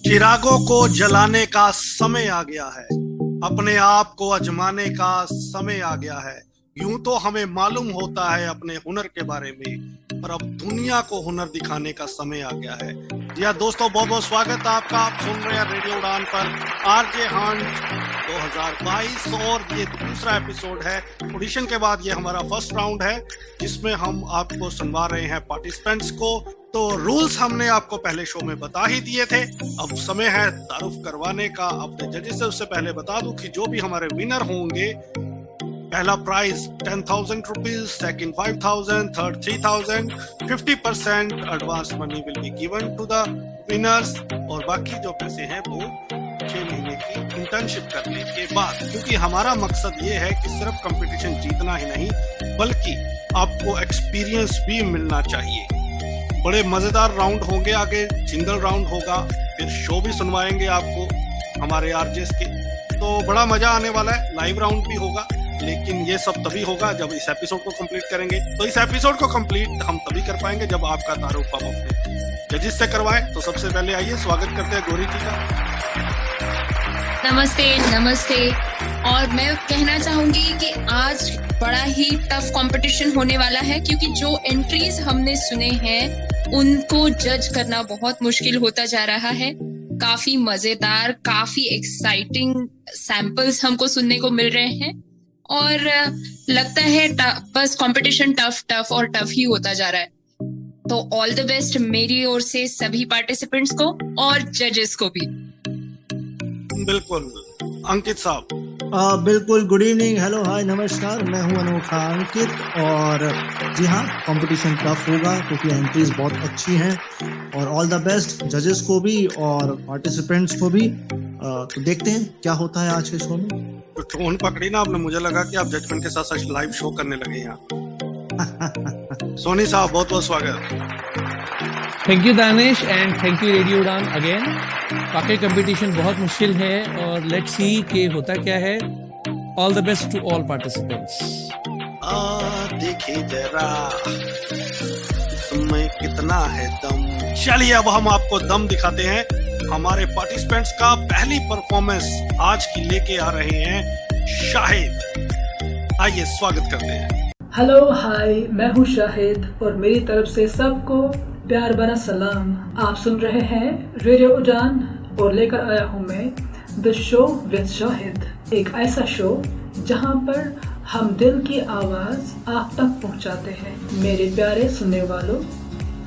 चिरागों को जलाने का समय आ गया है। अपने आप को आजमाने का समय आ गया है। यूं तो हमें मालूम होता है अपने हुनर के बारे में, पर अब दुनिया को हुनर दिखाने का समय आ गया है। जी हाँ दोस्तों, बहुत बहुत स्वागत है आपका। आप सुन रहे हैं रेडियो उड़ान पर आरजे हंट 2022 और ये दूसरा एपिसोड है। ऑडिशन के बाद ये हमारा फर्स्ट राउंड है जिसमें हम आपको सुनवा रहे हैं पार्टिसिपेंट्स को। तो रूल्स हमने आपको पहले शो में बता ही दिए थे। अब समय है तारुफ करवाने का अपने जजेस से। उससे पहले बता दूं कि जो भी हमारे विनर होंगे, पहला prize 10,000 rupees, second 5,000, third 3,000, 50% advance money will be given to the winners और बाकी जो पैसे हैं वो 6 महीने की इंटर्नशिप करने के बाद। क्योंकि हमारा मकसद ये है कि सिर्फ कंपटीशन जीतना ही नहीं बल्कि आपको एक्सपीरियंस भी मिलना चाहिए। बड़े मजेदार राउंड होंगे, आगे जिंगल राउंड होगा, फिर शो भी सुनवाएंगे आपको हमारे आरजेस के। तो बड़ा मजा आने वाला है। लाइव राउंड भी होगा, लेकिन ये सब तभी होगा जब इस एपिसोड को कंप्लीट करेंगे। तो इस एपिसोड को कंप्लीट हम तभी कर पाएंगे जब आपका तारुफ हम अपने जजेस से करवाएं। तो सबसे पहले आइए स्वागत करते हैं गौरी जी का। नमस्ते नमस्ते। और मैं कहना चाहूंगी कि आज बड़ा ही टफ कंपटीशन होने वाला है, क्योंकि जो एंट्रीज हमने सुने हैं उनको जज करना बहुत मुश्किल होता जा रहा है। काफी मजेदार, काफी एक्साइटिंग सैंपल्स हमको सुनने को मिल रहे हैं और लगता है बस कंपटीशन टफ और टफ ही होता जा रहा है। तो ऑल द बेस्ट मेरी ओर से सभी पार्टिसिपेंट्स को और जजेस को भी। बिल्कुल अंकित साहब। बिल्कुल, गुड इवनिंग, हेलो, हाय, नमस्कार। मैं हूं अनोखा अंकित और जी हाँ, कंपटीशन टफ होगा क्योंकि एंट्रीज बहुत अच्छी हैं और ऑल द बेस्ट जजेस को भी और पार्टिसिपेंट्स को भी। तो देखते हैं क्या होता है आज के शो में। तो टोन पकड़ी ना आपने, मुझे लगा कि आप जजमेंट के साथ साथ लाइव शो करने लगे यहाँ। सोनी साहब बहुत बहुत स्वागत। Thank you Danish and thank you radio उड़ान अगेन। वाकई कंपटीशन बहुत मुश्किल है और लेट्स सी कि होता क्या है। All the best to all participants. देखिए जरा इसमें कितना है दम। चलिए अब हम आपको दम दिखाते हैं। हमारे पार्टिसिपेंट्स का पहली परफॉर्मेंस आज की लेके आ रहे हैं शाहिद। आइए स्वागत करते हैं। हेलो हाय, मैं हूँ शाहिद और मेरी तरफ से सबको प्यार भरा सलाम। आप सुन रहे हैं रेडियो उड़ान और लेकर आया हूँ मैं द शो विद शाहिद, एक ऐसा शो जहाँ पर हम दिल की आवाज़ आप तक पहुँचाते हैं। मेरे प्यारे सुनने वालों,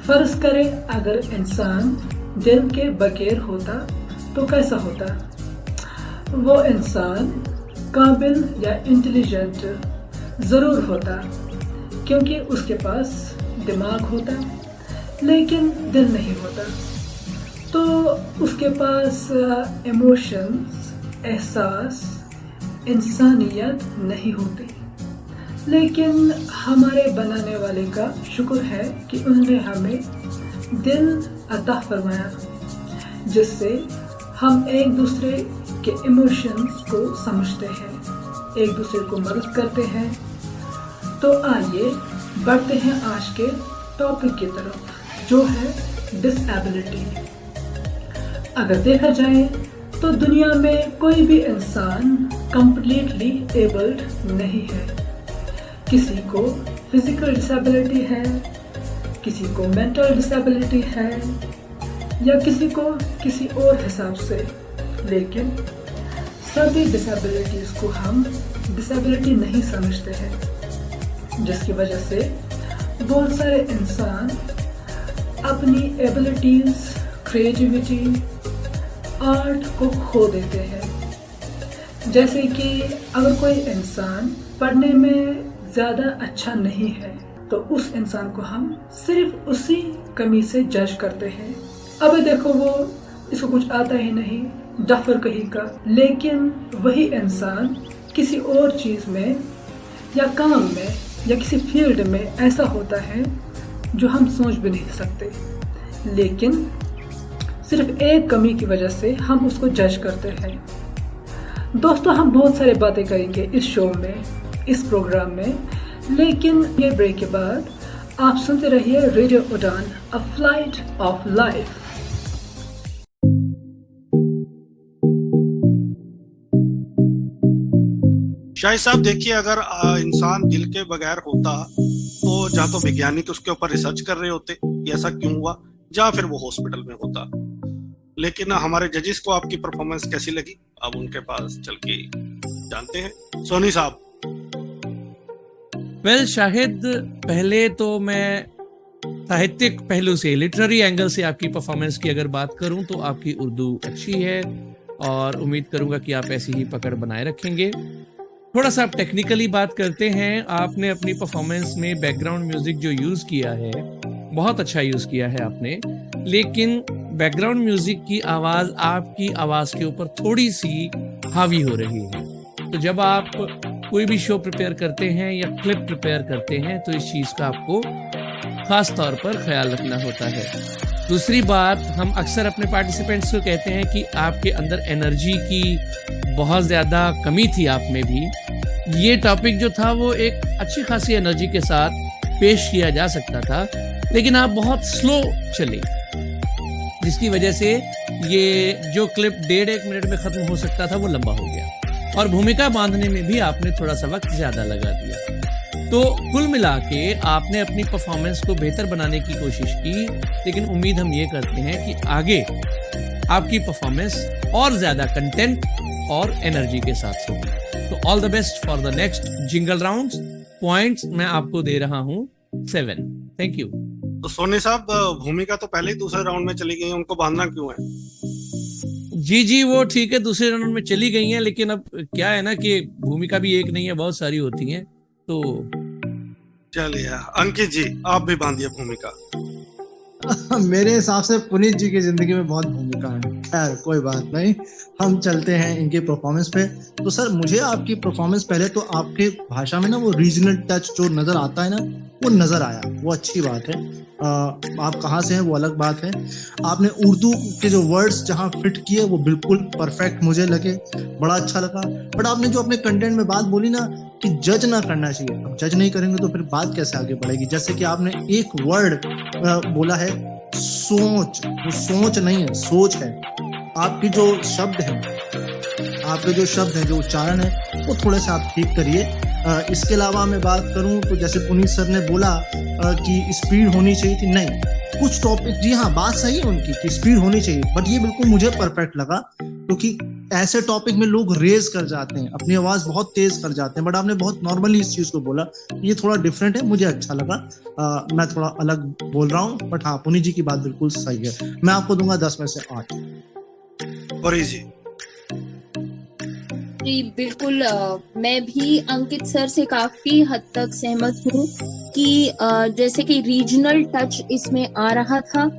फर्ज करें अगर इंसान दिल के बगैर होता तो कैसा होता। वो इंसान काबिल या इंटेलिजेंट ज़रूर होता, क्योंकि उसके पास दिमाग होता लेकिन दिल नहीं होता। तो उसके पास इमोशंस, एहसास, इंसानियत नहीं होती। लेकिन हमारे बनाने वाले का शुक्र है कि उन्होंने हमें दिल अता फरमाया, जिससे हम एक दूसरे के इमोशंस को समझते हैं, एक दूसरे को मदद करते हैं। तो आइए बढ़ते हैं आज के टॉपिक की तरफ, जो है डिसेबिलिटी। अगर देखा जाए तो दुनिया में कोई भी इंसान कंप्लीटली एबल्ड नहीं है। किसी को फिजिकल डिसेबिलिटी है, किसी को मेंटल डिसेबिलिटी है या किसी को किसी और हिसाब से। लेकिन सभी डिसेबिलिटीज को हम डिसेबिलिटी नहीं समझते हैं, जिसकी वजह से बहुत सारे इंसान अपनी एबिलिटीज, क्रिएटिविटी, आर्ट को खो देते हैं। जैसे कि अगर कोई इंसान पढ़ने में ज़्यादा अच्छा नहीं है तो उस इंसान को हम सिर्फ उसी कमी से जज करते हैं। अब देखो वो इसको कुछ आता ही नहीं, डफर कहीं का। लेकिन वही इंसान किसी और चीज़ में या काम में या किसी फील्ड में ऐसा होता है जो हम सोच भी नहीं सकते, लेकिन सिर्फ एक कमी की वजह से हम उसको जज करते हैं। दोस्तों, हम बहुत सारी बातें करेंगे इस शो में, इस प्रोग्राम में, लेकिन ये ब्रेक के बाद आप सुनते रहिए रेडियो उड़ान, a flight of life. Shahid साहब देखिए, अगर इंसान दिल के बगैर होता तो जहाँ तो वैज्ञानिक उसके ऊपर रिसर्च कर रहे होते कि ऐसा क्यों हुआ, या फिर वो हॉस्पिटल में होता। लेकिन हमारे जजेस को आपकी परफॉर्मेंस कैसी लगी, अब उनके पास चल के जानते हैं। सोनी साहब। वेल शाहिद, पहले तो मैं साहित्यिक पहलू से, लिटरेरी एंगल से आपकी परफॉर्मेंस की अगर बात करूं तो आपकी उर्दू अच्छी है और उम्मीद करूंगा कि आप ऐसी ही पकड़ बनाए रखेंगे। थोड़ा सा आप टेक्निकली बात करते हैं। आपने अपनी परफॉर्मेंस में बैकग्राउंड म्यूजिक जो यूज किया है बहुत अच्छा यूज किया है आपने, लेकिन बैकग्राउंड म्यूजिक की आवाज आपकी आवाज के ऊपर थोड़ी सी हावी हो रही है। तो जब आप कोई भी शो प्रिपेयर करते हैं या क्लिप प्रिपेयर करते हैं तो इस चीज का आपको खास तौर पर ख्याल रखना होता है। दूसरी बात, हम अक्सर अपने पार्टिसिपेंट्स को कहते हैं कि आपके अंदर एनर्जी की बहुत ज़्यादा कमी थी आप में भी। ये टॉपिक जो था वो एक अच्छी खासी एनर्जी के साथ पेश किया जा सकता था, लेकिन आप बहुत स्लो चले, जिसकी वजह से ये जो क्लिप 1.5 मिनट में ख़त्म हो सकता था वो लंबा हो गया, और भूमिका बांधने में भी आपने थोड़ा सा वक्त ज़्यादा लगा दिया। तो कुल मिला के आपने अपनी परफॉर्मेंस को बेहतर बनाने की कोशिश की, लेकिन उम्मीद हम ये करते हैं कि आगे आपकी परफॉर्मेंस और ज्यादा कंटेंट और एनर्जी के साथ होगी। तो all the best for the next jingle rounds. Points मैं आपको दे रहा हूं 7। Thank you. तो सोनी साहब, भूमिका तो पहले ही दूसरे राउंड में चली गई है, उनको बांधना क्यों है? जी वो ठीक है, दूसरे राउंड में चली गई हैं, लेकिन अब क्या है ना कि भूमिका भी एक नहीं है, बहुत सारी होती हैं। तो चलिए अंकित जी, आप भी बांधिए भूमिका। मेरे हिसाब से पुनीत जी की जिंदगी में बहुत भूमिका है। खैर कोई बात नहीं, हम चलते हैं इनकी परफॉर्मेंस पे। तो सर, मुझे आपकी परफॉर्मेंस, पहले तो आपके भाषा में ना वो रीजनल टच जो नजर आता है ना, वो नजर आया, वो अच्छी बात है। आप कहाँ से हैं वो अलग बात है। आपने उर्दू के जो वर्ड्स जहाँ फिट किए वो बिल्कुल परफेक्ट मुझे लगे, बड़ा अच्छा लगा। बट आपने जो अपने कंटेंट में बात बोली ना कि जज ना करना चाहिए, अब जज नहीं करेंगे तो फिर बात कैसे आगे बढ़ेगी। जैसे कि आपने एक वर्ड बोला है सोच, वो सोच नहीं है, सोच है। आपके जो शब्द हैं, जो उच्चारण है, वो थोड़े से आप ठीक करिए। इसके अलावा मैं बात करूं तो जैसे पुनीत सर ने बोला कि स्पीड होनी चाहिए थी, नहीं, कुछ टॉपिक, जी हाँ बात सही है उनकी कि स्पीड होनी चाहिए, बट ये बिल्कुल मुझे परफेक्ट लगा, क्योंकि ऐसे टॉपिक में लोग रेज कर जाते हैं, अपनी आवाज बहुत तेज कर जाते हैं, बट आपने बहुत नॉर्मली इस चीज को बोला, ये थोड़ा डिफरेंट है, मुझे अच्छा लगा। मैं थोड़ा अलग बोल रहा हूँ, बट हाँ पुनीत जी की बात बिल्कुल सही है। मैं आपको दूंगा 10 में से 8। जी बिल्कुल, मैं भी अंकित सर से काफी हद तक सहमत हूँ कि जैसे कि रीजनल टच इसमें आ रहा था।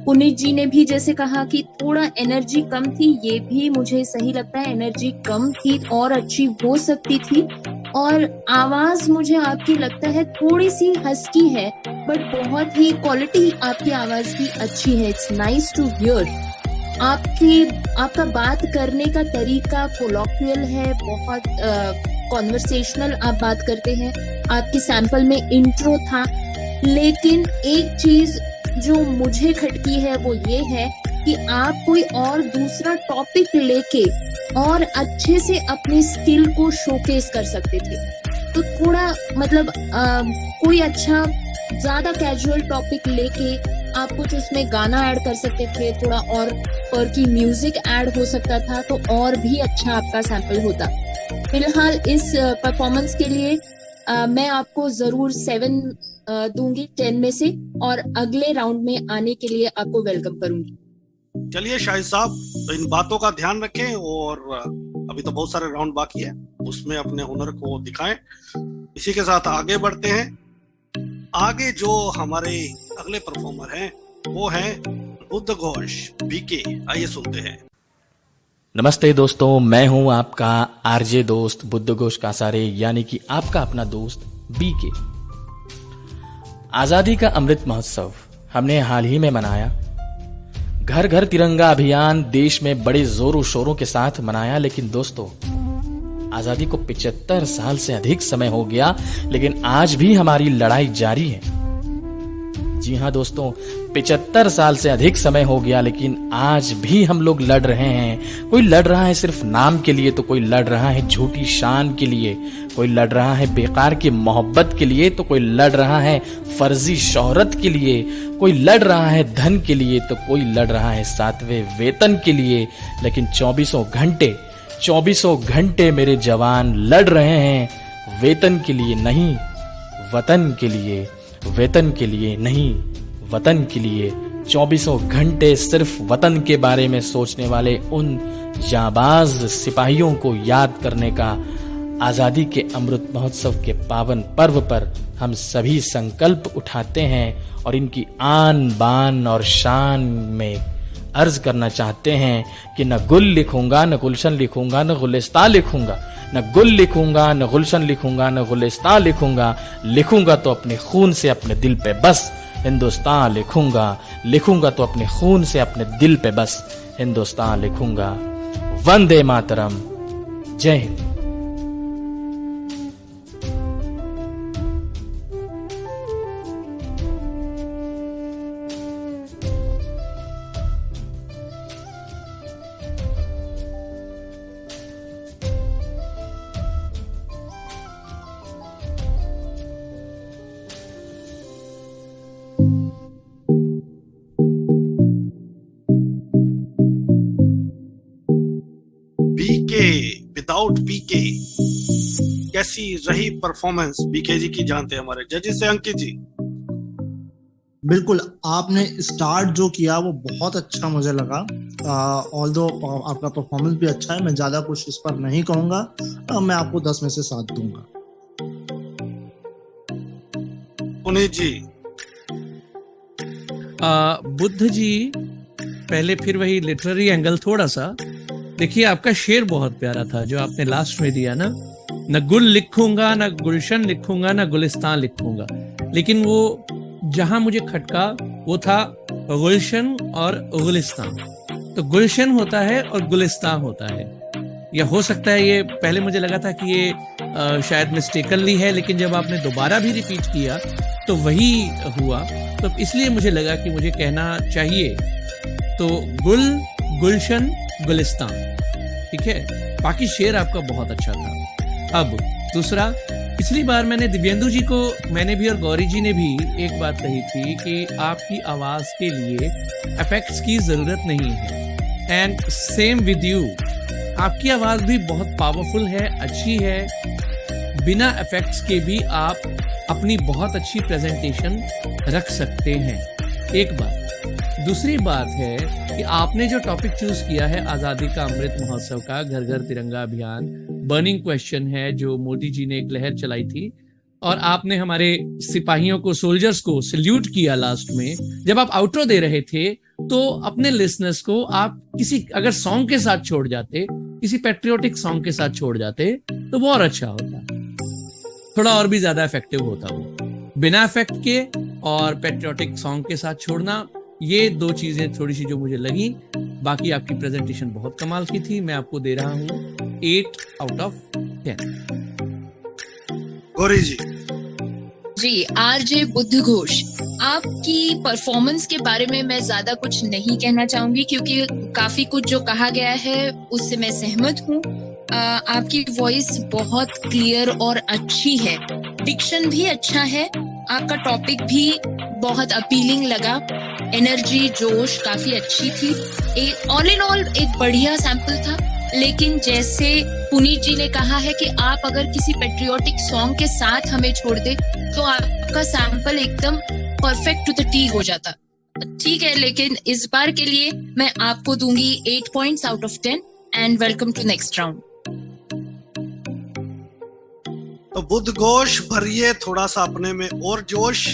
पुनीत जी ने भी जैसे कहा कि थोड़ा एनर्जी कम थी, ये भी मुझे सही लगता है, एनर्जी कम थी और अच्छी हो सकती थी। और आवाज मुझे आपकी लगता है थोड़ी सी हस्की है, बट बहुत ही क्वालिटी आपकी आवाज की अच्छी है। It's nice to hear. आपका बात करने का तरीका कोलॉक्वियल है, बहुत कॉन्वर्सेशनल आप बात करते हैं। आपके सैंपल में इंट्रो था, लेकिन एक चीज जो मुझे खटकी है वो ये है कि आप कोई और दूसरा टॉपिक लेके और अच्छे से अपने स्किल को शोकेस कर सकते थे। तो थोड़ा मतलब कोई अच्छा ज्यादा कैजुअल टॉपिक लेके आप कुछ उसमें गाना ऐड कर सकते थे, थोड़ा और की म्यूजिक ऐड हो सकता था, तो और भी अच्छा आपका सैंपल होता। फिलहाल इस परफॉर्मेंस के लिए मैं आपको जरूर 7 दूंगी 10 में से, और अगले राउंड में आने के लिए आपको वेलकम करूंगी। चलिए शाहिद साहब, तो इन बातों का ध्यान रखें, और अभी तो बहुत सारे राउंड बाकी है, उसमें अपने हुनर को दिखाएं। इसी के साथ आगे बढ़ते हैं। आगे जो हमारे अगले परफॉर्मर हैं वो हैं बुद्ध घोष बीके। आइए सुनते हैं। नमस्ते दोस्तों, मैं हूं आपका आरजे दोस्त बुद्ध घोष कासारे, यानी कि आपका अपना दोस्त बीके। आजादी का अमृत महोत्सव हमने हाल ही में मनाया। घर घर तिरंगा अभियान देश में बड़े जोरों शोरों के साथ मनाया। लेकिन दोस्तों, आजादी को 75 साल से अधिक समय हो गया, लेकिन आज भी हमारी लड़ाई जारी है। जी हाँ दोस्तों, 75 साल से अधिक समय हो गया, लेकिन आज भी हम लोग लड़ रहे हैं। कोई लड़ रहा है सिर्फ नाम के लिए, तो कोई लड़ रहा है झूठी शान के लिए, कोई लड़ रहा है बेकार की मोहब्बत के लिए, तो कोई लड़ रहा है फर्जी शोहरत के लिए, कोई लड़ रहा है धन के लिए, तो कोई लड़ रहा है 7वें वेतन के लिए। लेकिन 24 घंटे मेरे जवान लड़ रहे हैं वेतन के लिए नहीं, वतन के लिए, वेतन के लिए नहीं, वतन के लिए। 24 घंटे सिर्फ वतन के बारे में सोचने वाले उन जाबाज सिपाहियों को याद करने का आजादी के अमृत महोत्सव के पावन पर्व पर हम सभी संकल्प उठाते हैं और इनकी आन बान और शान में अर्ज करना चाहते हैं कि न गुल लिखूंगा, न गुलशन लिखूंगा, न गुलिस्तां लिखूंगा, न गुल लिखूंगा, न गुलशन लिखूंगा, न गुलिस्तां लिखूंगा, लिखूंगा तो अपने खून से अपने दिल पे बस हिंदुस्तान लिखूंगा, लिखूंगा तो अपने खून से अपने दिल पे बस हिंदुस्तान लिखूंगा। वंदे मातरम, जय हिंद। विदाउट बीके कैसी रही परफॉर्मेंस बीके जी की, जानते हैं हमारे जजेस से अंकित जी। बिल्कुल, आपने स्टार्ट जो किया वो बहुत अच्छा मुझे लगा। ऑल्दो आपका परफॉर्मेंस भी अच्छा है, मैं ज्यादा कुछ इस पर नहीं कहूंगा। मैं आपको 10 में से 7 दूंगा। पुनीत जी। बुद्ध जी, पहले फिर वही लिटरेरी एंगल थोड़ा सा देखिए। आपका शेर बहुत प्यारा था जो आपने लास्ट में दिया ना, न गुल लिखूंगा, न गुलशन लिखूंगा, न गुलिस्तान लिखूंगा। लेकिन वो जहां मुझे खटका वो था गुलशन और गुलिस्तान। तो गुलशन होता है और गुलिस्तान होता है, या हो सकता है ये पहले मुझे लगा था कि ये शायद मिस्टेकनली है, लेकिन जब आपने दोबारा भी रिपीट किया तो वही हुआ। तो इसलिए मुझे लगा कि मुझे कहना चाहिए तो गुल, गुलशन, गुलिस्तान, ठीक है। बाकी शेर आपका बहुत अच्छा था। अब दूसरा, पिछली बार मैंने दिव्येंदु जी को, मैंने भी और गौरी जी ने भी एक बात कही थी कि आपकी आवाज के लिए इफेक्ट्स की जरूरत नहीं है, एंड सेम विद यू। आपकी आवाज भी बहुत पावरफुल है, अच्छी है। बिना इफेक्ट्स के भी आप अपनी बहुत अच्छी प्रेजेंटेशन रख सकते हैं, एक बात। दूसरी बात है कि आपने जो टॉपिक चूज किया है आजादी का अमृत महोत्सव का, घर घर तिरंगा अभियान, बर्निंग क्वेश्चन है जो मोदी जी ने एक लहर चलाई थी, और आपने हमारे सिपाहियों को, सोल्जर्स को सल्यूट किया लास्ट में। जब आप आउट्रो दे रहे थे तो अपने लिसनर्स को आप किसी अगर सॉन्ग के साथ छोड़ जाते, किसी पेट्रियोटिक सॉन्ग के साथ छोड़ जाते तो वो और अच्छा होता, थोड़ा और भी ज्यादा इफेक्टिव होता वो। बिना इफेक्ट के और पेट्रियोटिक सॉन्ग के साथ छोड़ना, ये 2 चीजें थोड़ी सी जो मुझे लगी। बाकी आपकी प्रेजेंटेशन बहुत कमाल की थी। मैं आपको दे रहा हूँ 8 आउट ऑफ 10। गौरी जी। जी, आरजे बुद्ध घोष, आपकी परफॉर्मेंस के बारे में मैं ज्यादा कुछ नहीं कहना चाहूंगी क्योंकि काफी कुछ जो कहा गया है उससे मैं सहमत हूँ। आपकी वॉइस बहुत क्लियर और अच्छी है, डिक्शन भी अच्छा है, आपका टॉपिक भी बहुत अपीलिंग लगा, एनर्जी, जोश काफी अच्छी थी। ऑल इन ऑल एक बढ़िया सैंपल था। लेकिन जैसे पुनीत जी ने कहा है कि आप अगर किसी पेट्रियोटिक सॉन्ग के साथ हमें छोड़ दे तो आपका सैंपल एकदम परफेक्ट टू द टी हो जाता। ठीक है, लेकिन इस बार के लिए मैं आपको दूंगी 8 points out of 10 and welcome to next round. तो बुद्ध घोष, भरिए थोड़ा सा अपने में और जोश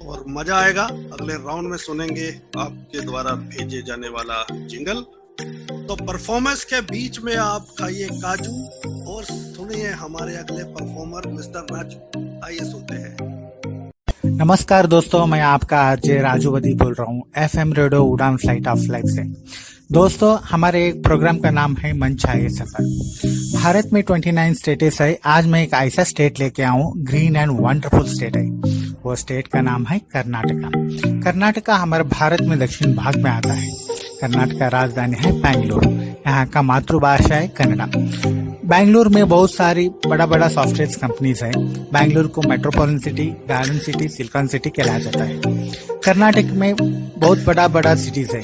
और मजा आएगा। अगले राउंड में सुनेंगे आपके द्वारा भेजे जाने वाला जिंगल। तो परफॉर्मेंस के बीच में आप खाइए काजू और सुनिए हमारे अगले परफॉर्मर मिस्टर राजू। आइए सुनते हैं। नमस्कार दोस्तों, मैं आपका आरजे राजू बदी बोल रहा हूँ FM रेडियो उड़ान फ्लाइट ऑफ लाइफ से। दोस्तों, हमारे एक प्रोग्राम का नाम है मन चाहे सफर। भारत में 29 स्टेट्स है। आज मैं एक ऐसा स्टेट लेके आऊँ, ग्रीन एंड वंडरफुल स्टेट है। वो स्टेट का नाम है कर्नाटका। कर्नाटका हमारे भारत में दक्षिण भाग में आता है। कर्नाटक का राजधानी है बेंगलुरु। यहाँ का मातृभाषा है कन्नड़ा। बेंगलुरु में बहुत सारी बड़ा सॉफ्टवेयर कंपनीज है। बेंगलुरु को metropolitan city, garden city, silicon city कहलाया जाता है। कर्नाटक में बहुत बड़ा सिटीज है।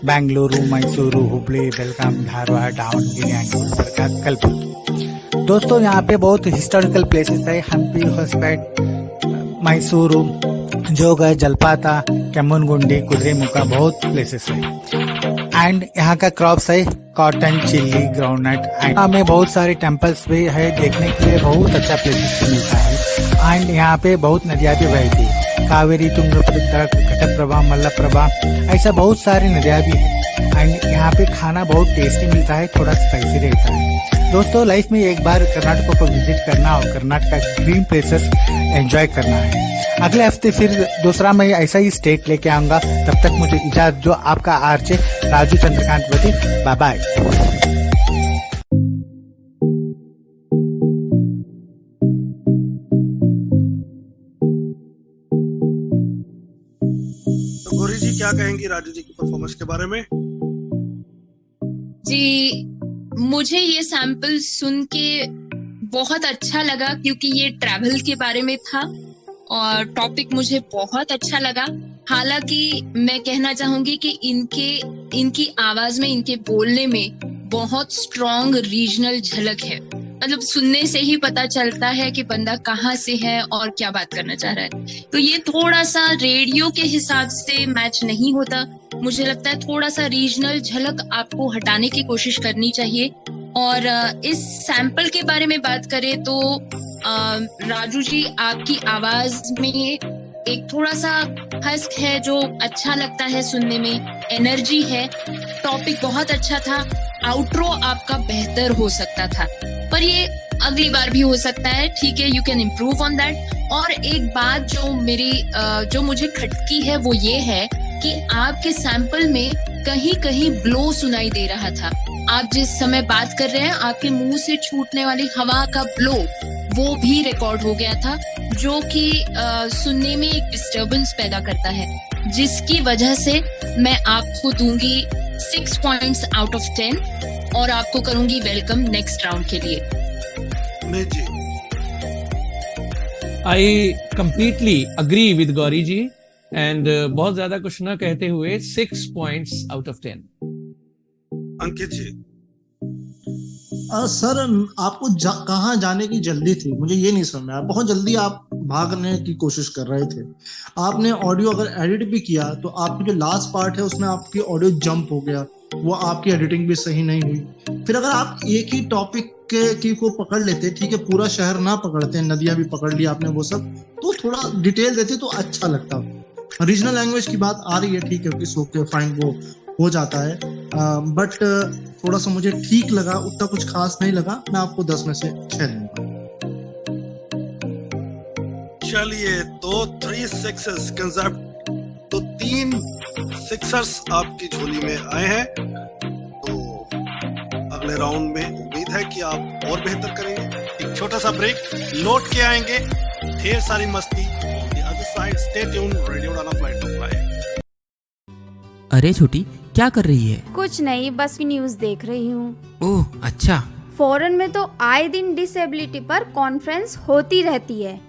बेंगलुरु, मैसूरू, हुबली, बेलगाम, धारवाड़, दावणगेरे, गुलबर्गा, कलबुर्गी। दोस्तों यहाँ पे बहुत हिस्टोरिकल प्लेसेस है। हम्पी, होसपेट, मैसूरू, जोग, जलपाता, केम्मनगुंडी, कुद्रेमुख, बहुत प्लेसेस है। एंड यहाँ का क्रॉप्स है कॉटन, चिल्ली, ग्राउंडनट। यहाँ में बहुत सारे टेम्पल्स भी है, देखने के लिए बहुत अच्छा प्लेसेस मिलता है। एंड यहाँ पे बहुत नदियाँ भी बहती है, कावेरी, तुंगभद्रा, घटप्रभा, मल्लप्रभा, ऐसा बहुत सारी नदियाँ भी है। एंड यहाँ पे खाना बहुत टेस्टी मिलता है, थोड़ा स्पाइसी रहता है। दोस्तों लाइफ में एक बार कर्नाटक को विजिट करना और कर्नाटक का ग्रीन प्लेसेस एंजॉय करना है। अगले हफ्ते फिर दूसरा मैं ऐसा ही स्टेट लेके आऊंगा। तब तक मुझे इजाजत जो आपका RJ Raju Chandrakant Vati. Bye bye. तो गौरी जी क्या कहेंगी राजू जी की परफॉर्मेंस के बारे में? जी, मुझे ये सैंपल सुन के बहुत अच्छा लगा क्योंकि ये ट्रैवल के बारे में था और टॉपिक मुझे बहुत अच्छा लगा। हालांकि मैं कहना चाहूंगी कि इनकी आवाज में, इनके बोलने में बहुत स्ट्रॉन्ग रीजनल झलक है। मतलब सुनने से ही पता चलता है कि बंदा कहाँ से है और क्या बात करना चाह रहा है। तो ये थोड़ा सा रेडियो के हिसाब से मैच नहीं होता। मुझे लगता है थोड़ा सा रीजनल झलक आपको हटाने की कोशिश करनी चाहिए। और इस सैंपल के बारे में बात करें तो राजू जी, आपकी आवाज में एक थोड़ा सा हस्क है जो अच्छा लगता है सुनने में, एनर्जी है। टॉपिक बहुत अच्छा था। आउट्रो आपका बेहतर हो सकता था, पर ये अगली बार भी हो सकता है। ठीक है, you can improve on that. और एक बात जो मुझे खटकी है वो ये है कि आपके सैंपल में कहीं कहीं ब्लो सुनाई दे रहा था। आप जिस समय बात कर रहे हैं, आपके मुंह से छूटने वाली हवा का ब्लो वो भी रिकॉर्ड हो गया था, जो कि सुनने में एक डिस्टरबेंस पैदा करता है, जिसकी वजह से मैं आपको दूंगी 6 पॉइंट्स आउट ऑफ 10 और आपको करूंगी वेलकम नेक्स्ट राउंड के लिए। नहीं जी, I completely agree with Gauri ji and बहुत ज्यादा कुछ ना कहते हुए 6 points out of 10। Ankit ji. Sir आपको कहाँ जाने की जल्दी थी, मुझे ये नहीं समझ में आया। बहुत जल्दी आप भागने की कोशिश कर रहे थे। आपने ऑडियो अगर एडिट भी किया तो आपकी जो लास्ट पार्ट है उसमें आपकी ऑडियो जंप हो गया, वो आपकी एडिटिंग भी सही नहीं हुई। फिर अगर आप एक ही टॉपिक की को पकड़ लेते, ठीक है, पूरा शहर ना पकड़ते, नदियां भी पकड़ ली आपने वो सब, तो थोड़ा डिटेल देते तो अच्छा लगता। रीजनल लैंग्वेज की बात आ रही है, ठीक है, किस ओके फाइन, वो हो जाता है, बट थोड़ा सा मुझे ठीक लगा, उतना कुछ खास नहीं लगा। मैं आपको 10 में से 6 दूंगा। चलिए, तो 3 6s कंसेप्ट, तो 3 6ers आपकी झोली में आए हैं। तो अगले राउंड में उम्मीद है कि आप और बेहतर करेंगे। एक छोटा सा ब्रेक, लौट के आएंगे, ढेर सारी मस्ती। On the other side, stay tuned, Radio Udana Flight of Fly। अरे छोटी, क्या कर रही है? कुछ नहीं, बस न्यूज़ देख रही हूँ। ओह अच्छा। फॉरेन में तो आए दिन डिसेबिलिटी पर कॉन्फ्रेंस होती रहती है।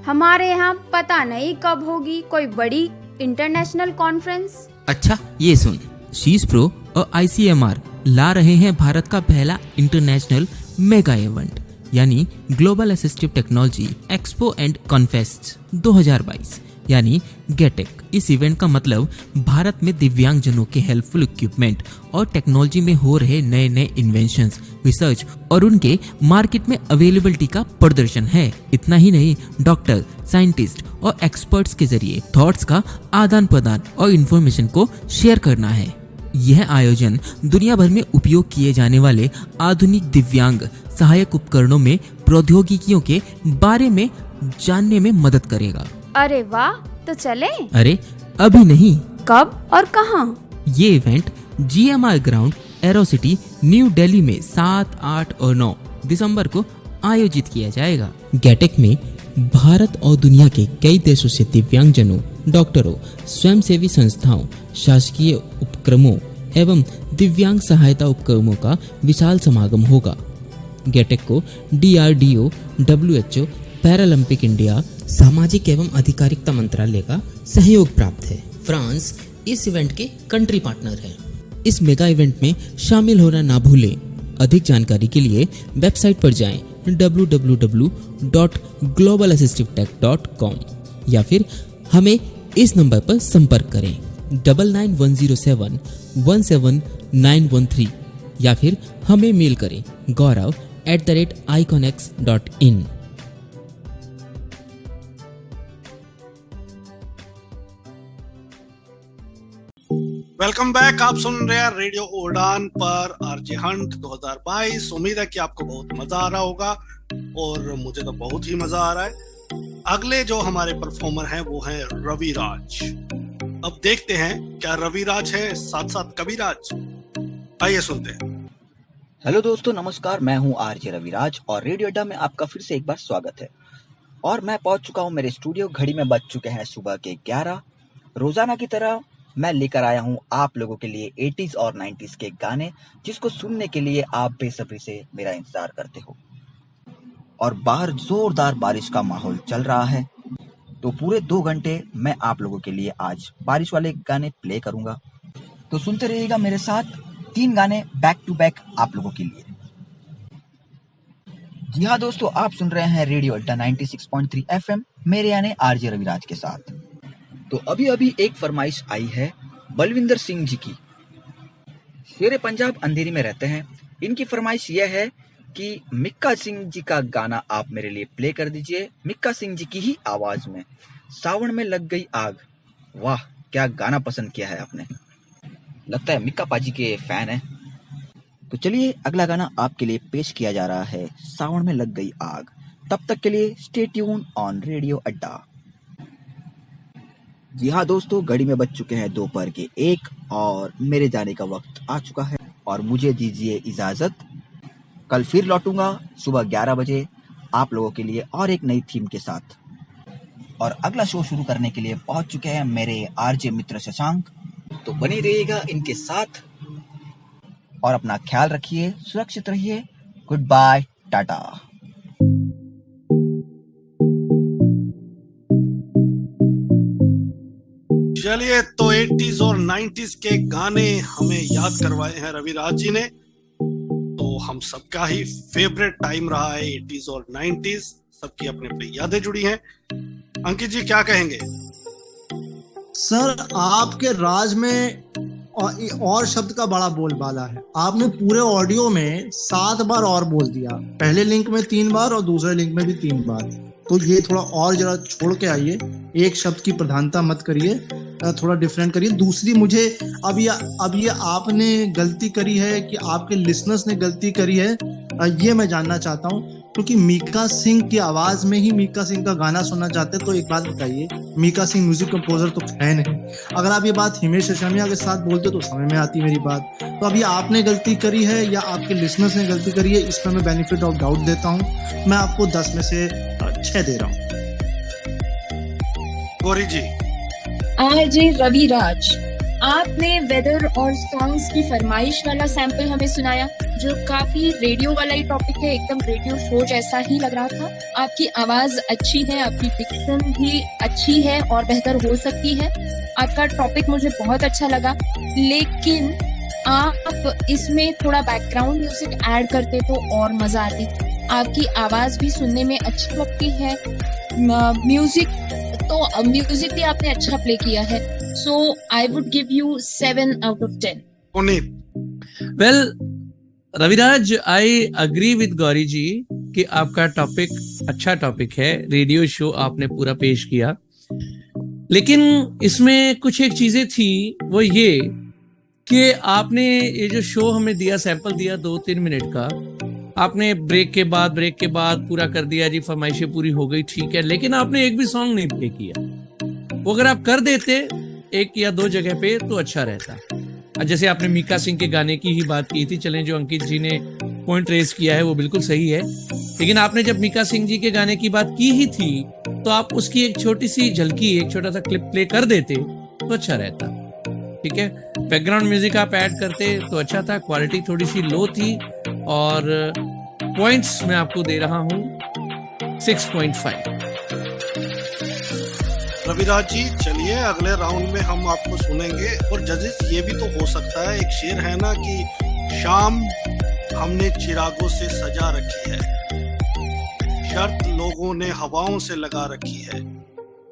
हमारे यहाँ पता नहीं कब होगी कोई बड़ी इंटरनेशनल कॉन्फ्रेंस। अच्छा, ये सुन, शीश प्रो और ICMR ला रहे हैं भारत का पहला इंटरनेशनल मेगा इवेंट, यानी global assistive technology expo and confest 2022 यानी गेटेक। इस इवेंट का मतलब भारत में दिव्यांग जनों के हेल्पफुल इक्विपमेंट और टेक्नोलॉजी में हो रहे नए नए इन्वेंशंस, रिसर्च और उनके मार्केट में अवेलेबिलिटी का प्रदर्शन है। इतना ही नहीं, डॉक्टर, साइंटिस्ट और एक्सपर्ट्स के जरिए थॉट्स का आदान प्रदान और इंफॉर्मेशन को शेयर करना है। यह आयोजन दुनिया भर में उपयोग किए जाने वाले आधुनिक दिव्यांग सहायक उपकरणों में प्रौद्योगिकियों के बारे में जानने में मदद करेगा। अरे वाह, तो चले? अरे अभी नहीं। कब और कहाँ? ये event GMR ground arrow city new Delhi में 7, 8 और 9 दिसंबर को आयोजित किया जाएगा। गेटेक में भारत और दुनिया के कई देशों से दिव्यांगजनों, डॉक्टरों, स्वयंसेवी संस्थाओं, शासकीय उपक्रमों एवं दिव्यांग सहायता उपक्रमों का विशाल समागम होगा। गेटेक को DRDO, WHO, पैरालंपिक इंडिया, सामाजिक एवं अधिकारिता मंत्रालय का सहयोग प्राप्त है। फ्रांस इस इवेंट के कंट्री पार्टनर है। इस मेगा इवेंट में शामिल होना ना भूलें। अधिक जानकारी के लिए वेबसाइट पर जाएं www.globalassistivetech.com या फिर हमें इस नंबर पर संपर्क करें 9910717913 या फिर हमें मेल करें gaurav@iconx.in। Welcome back. आप सुन रहे हैं रेडियो उड़ान पर आरजे हंट 2022। उम्मीद है कि आपको बहुत मजा आ रहा होगा और मुझे तो बहुत ही मजा आ रहा है। अगले जो हमारे परफॉर्मर हैं वो हैं रविराज। अब देखते हैं क्या रविराज है साथ साथ कविराज। आइए सुनते हैं। हेलो दोस्तों, नमस्कार। मैं हूं आरजे रविराज और रेडियो अड्डा में आपका फिर से एक बार स्वागत है। और मैं पहुंच चुका हूं मेरे स्टूडियो। घड़ी में बज चुके हैं सुबह के 11। रोजाना की तरह मैं लेकर आया हूं आप लोगों के लिए 80s और 90s के गाने, जिसको सुनने के लिए आप बेसब्री से मेरा इंतजार करते हो। और बाहर जोरदार बारिश का माहौल चल रहा है, तो पूरे 2 घंटे मैं आप लोगों के लिए आज बारिश वाले गाने प्ले करूंगा। तो सुनते रहिएगा मेरे साथ 3 गाने बैक टू बैक आप लोगों के लिए। जी हाँ दोस्तों, आप सुन रहे हैं रेडियो अड्डा 96.3 FM मेरे यानी आरजे रविराज के साथ। तो अभी अभी एक फरमाइश आई है बलविंदर सिंह जी की। शेरे पंजाब अंधेरी में रहते हैं। इनकी फरमाइश यह है कि मिक्का सिंह जी का गाना आप मेरे लिए प्ले कर दीजिए, मिक्का सिंह जी की ही आवाज में, सावन में लग गई आग। वाह, क्या गाना पसंद किया है आपने। लगता है मिक्का पाजी के फैन है। तो चलिए अगला गाना आपके लिए पेश किया जा रहा है, सावन में लग गई आग। तब तक के लिए स्टे ट्यून ऑन रेडियो अड्डा। जी हाँ दोस्तों, घड़ी में बज चुके हैं दोपहर के 1 और मेरे जाने का वक्त आ चुका है और मुझे दीजिए इजाजत। कल फिर लौटूंगा सुबह 11 बजे आप लोगों के लिए और एक नई थीम के साथ। और अगला शो शुरू करने के लिए पहुंच चुके हैं मेरे आरजे मित्र शशांक। तो बने रहिएगा इनके साथ और अपना ख्याल रखिए, सुरक्षित रहिए। गुड बाय, टाटा। चलिए, तो 80s और 90s के गाने हमें याद करवाए हैं रविराज जी ने। तो हम सबका ही फेवरेट टाइम रहा है 80s और 90s। सबकी अपनी अपनी यादें जुड़ी हैं। अंकित जी क्या कहेंगे? सर, आपके राज में और शब्द का बड़ा बोलबाला है। आपने पूरे ऑडियो में 7 बार और बोल दिया। पहले लिंक में 3 बार और दूसरे लिंक में भी 3 बार। तो ये थोड़ा और जरा छोड़ के आइए। एक शब्द की प्रधानता मत करिए, थोड़ा डिफरेंट करिए। दूसरी, मुझे अब ये आपने गलती करी है कि आपके लिसनर्स ने गलती करी है, ये मैं जानना चाहता हूँ। क्योंकि मीका सिंह की आवाज में ही मीका सिंह का गाना सुनना चाहते हैं। तो एक बात बताइए, मीका सिंह म्यूजिक कंपोजर तो फैन है। अगर आप ये बात हिमेश रेशमिया के साथ बोलते तो समझ में आती मेरी बात। तो अभी आपने गलती करी है या आपके लिसनर्स ने गलती करी है, इसमें मैं बेनिफिट ऑफ डाउट देता हूँ। मैं आपको 10 में से 6 दे रहा हूँ। गौरी जी। आरजे रविराज, आपने वेदर और सॉन्ग्स की फरमाइश वाला सैंपल हमें सुनाया, जो काफी रेडियो वाला ही टॉपिक है, एकदम रेडियो शो जैसा ही लग रहा था। आपकी आवाज अच्छी है, आपकी डिक्शन भी अच्छी है और बेहतर हो सकती है। आपका टॉपिक मुझे बहुत अच्छा लगा, लेकिन आप इसमें थोड़ा बैकग्राउंड म्यूजिक ऐड करते तो और मजा आती। आपकी आवाज भी सुनने में अच्छी लगती है। म्यूजिक भी आपने अच्छा प्ले किया है। So I would give you 7 out of 10. Well, Raviraj, I agree with Gauri ji कि आपका टॉपिक अच्छा टॉपिक है। रेडियो शो आपने पूरा पेश किया, लेकिन इसमें कुछ एक चीजें थी, वो ये कि आपने ये जो शो हमें दिया, सैंपल दिया 2-3 मिनट का, आपने ब्रेक के बाद पूरा कर दिया जी, फरमाइशें पूरी हो गई, ठीक है, लेकिन आपने एक भी सॉन्ग नहीं प्ले किया। वो अगर आप कर देते 1 या 2 जगह पे तो अच्छा रहता। जैसे आपने मीका सिंह के गाने की ही बात की थी, चलें, जो अंकित जी ने पॉइंट रेज किया है वो बिल्कुल सही है। लेकिन आपने जब मीका सिंह जी के गाने की बात की ही थी तो आप उसकी एक छोटी सी झलकी, एक छोटा सा क्लिप प्ले कर देते तो अच्छा रहता। ठीक है, बैकग्राउंड म्यूजिक आप ऐड करते तो अच्छा था। क्वालिटी थोड़ी सी लो थी और पॉइंट्स मैं आपको दे रहा हूं 6.5। रविराज जी, चलिए अगले राउंड में हम आपको सुनेंगे। और जजेस, ये भी तो हो सकता है, एक शेर है ना कि शाम हमने चिरागों से सजा रखी है, शर्त लोगों ने हवाओं से लगा रखी है,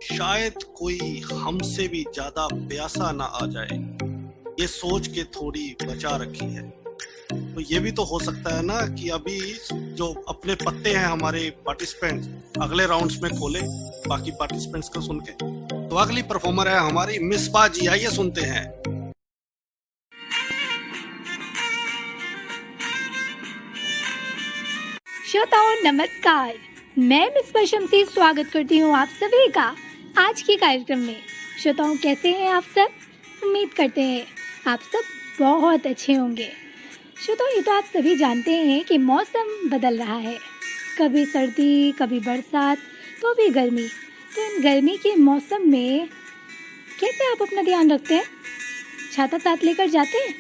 शायद कोई हमसे भी ज्यादा प्यासा ना आ जाए, ये सोच के थोड़ी बचा रखी है। तो ये भी तो हो सकता है ना कि अभी जो अपने पत्ते हैं हमारे पार्टिसिपेंट्स अगले राउंड्स में खोले बाकी पार्टिसिपेंट्स को सुन के। तो अगली परफॉर्मर है हमारी मिसबा जी, आइए सुनते हैं। श्रोताओं नमस्कार, मैं मिसबा शमसी स्वागत करती हूँ आप सभी का आज के कार्यक्रम में। श्रोताओं कैसे हैं आप सब? उम्मीद करते हैं आप सब बहुत अच्छे होंगे। श्रोताओं, ये तो आप सभी जानते हैं कि मौसम बदल रहा है, कभी सर्दी कभी बरसात तो अभी गर्मी। तो इन गर्मी के मौसम में कैसे आप अपना ध्यान रखते हैं? छाता साथ लेकर जाते हैं?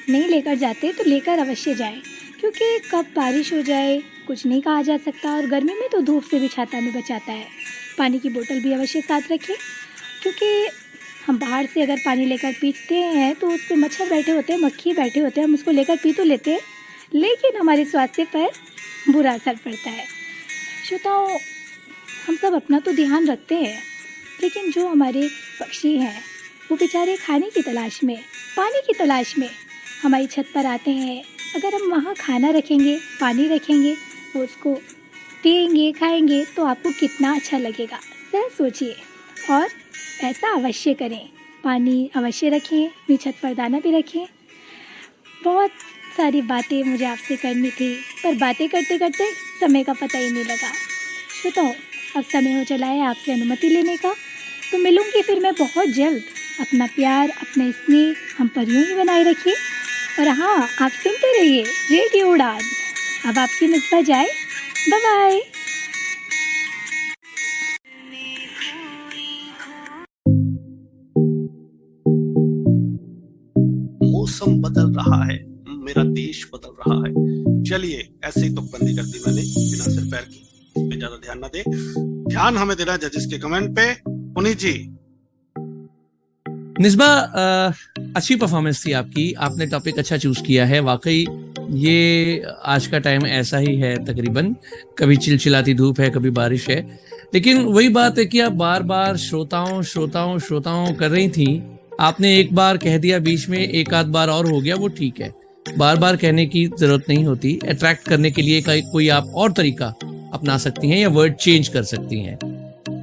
नहीं लेकर जाते तो लेकर अवश्य जाएं, क्योंकि कब बारिश हो जाए कुछ नहीं कहा जा सकता। और गर्मी में तो धूप से भी छाता नहीं बचाता है। पानी की बोतल भी अवश्य साथ रखें, क्योंकि हम बाहर से अगर पानी लेकर पीते हैं तो उस पर मच्छर बैठे होते हैं, मक्खी बैठे होते हैं। हम उसको लेकर पी तो लेते हैं, लेकिन हमारे स्वास्थ्य पर बुरा असर पड़ता है। श्रोताओं, हम सब अपना तो ध्यान रखते हैं, लेकिन जो हमारे पक्षी हैं वो बेचारे खाने की तलाश में, पानी की तलाश में हमारी छत पर आते हैं। अगर हम वहाँ खाना रखेंगे, पानी रखेंगे, वो उसको पिएंगे, खाएंगे तो आपको कितना अच्छा लगेगा, जरा सोचिए। और ऐसा अवश्य करें, पानी अवश्य रखें, अपनी छत पर दाना भी रखें। बहुत सारी बातें मुझे आपसे करनी थी, पर बातें करते करते समय का पता ही नहीं लगा। श्रोताओ, अब समय हो चला है आपसे अनुमति लेने का। तो मिलूंगी फिर मैं बहुत जल्द। अपना प्यार, अपना स्नेह हम पर यूं ही बनाए रखिए। और हाँ, आप सुनते रहिए रेडियो उड़ान। अब आपकी मिसबा जाए, बाय बाय। मौसम बदल रहा है, मेरा देश बदल रहा है। चलिए, ऐसे ही तुकबंदी कर दी मैंने बिना सिर पैर की, इस पे ज्यादा ध्यान ना दे। ध्यान हमें देना जजेस के कमेंट पे। पुनीत जी, निस्बा, अच्छी परफॉर्मेंस थी आपकी, आपने टॉपिक अच्छा चूज किया है। वाकई ये आज का टाइम ऐसा ही है तकरीबन, कभी चिलचिलाती धूप है, कभी बारिश है। लेकिन वही बात है कि आप बार बार श्रोताओं श्रोताओं श्रोताओं कर रही थी। आपने एक बार कह दिया, बीच में एक आध बार और हो गया, वो ठीक है। बार बार कहने की जरूरत नहीं होती। अट्रैक्ट करने के लिए कोई आप और तरीका अपना सकती हैं या वर्ड चेंज कर सकती हैं।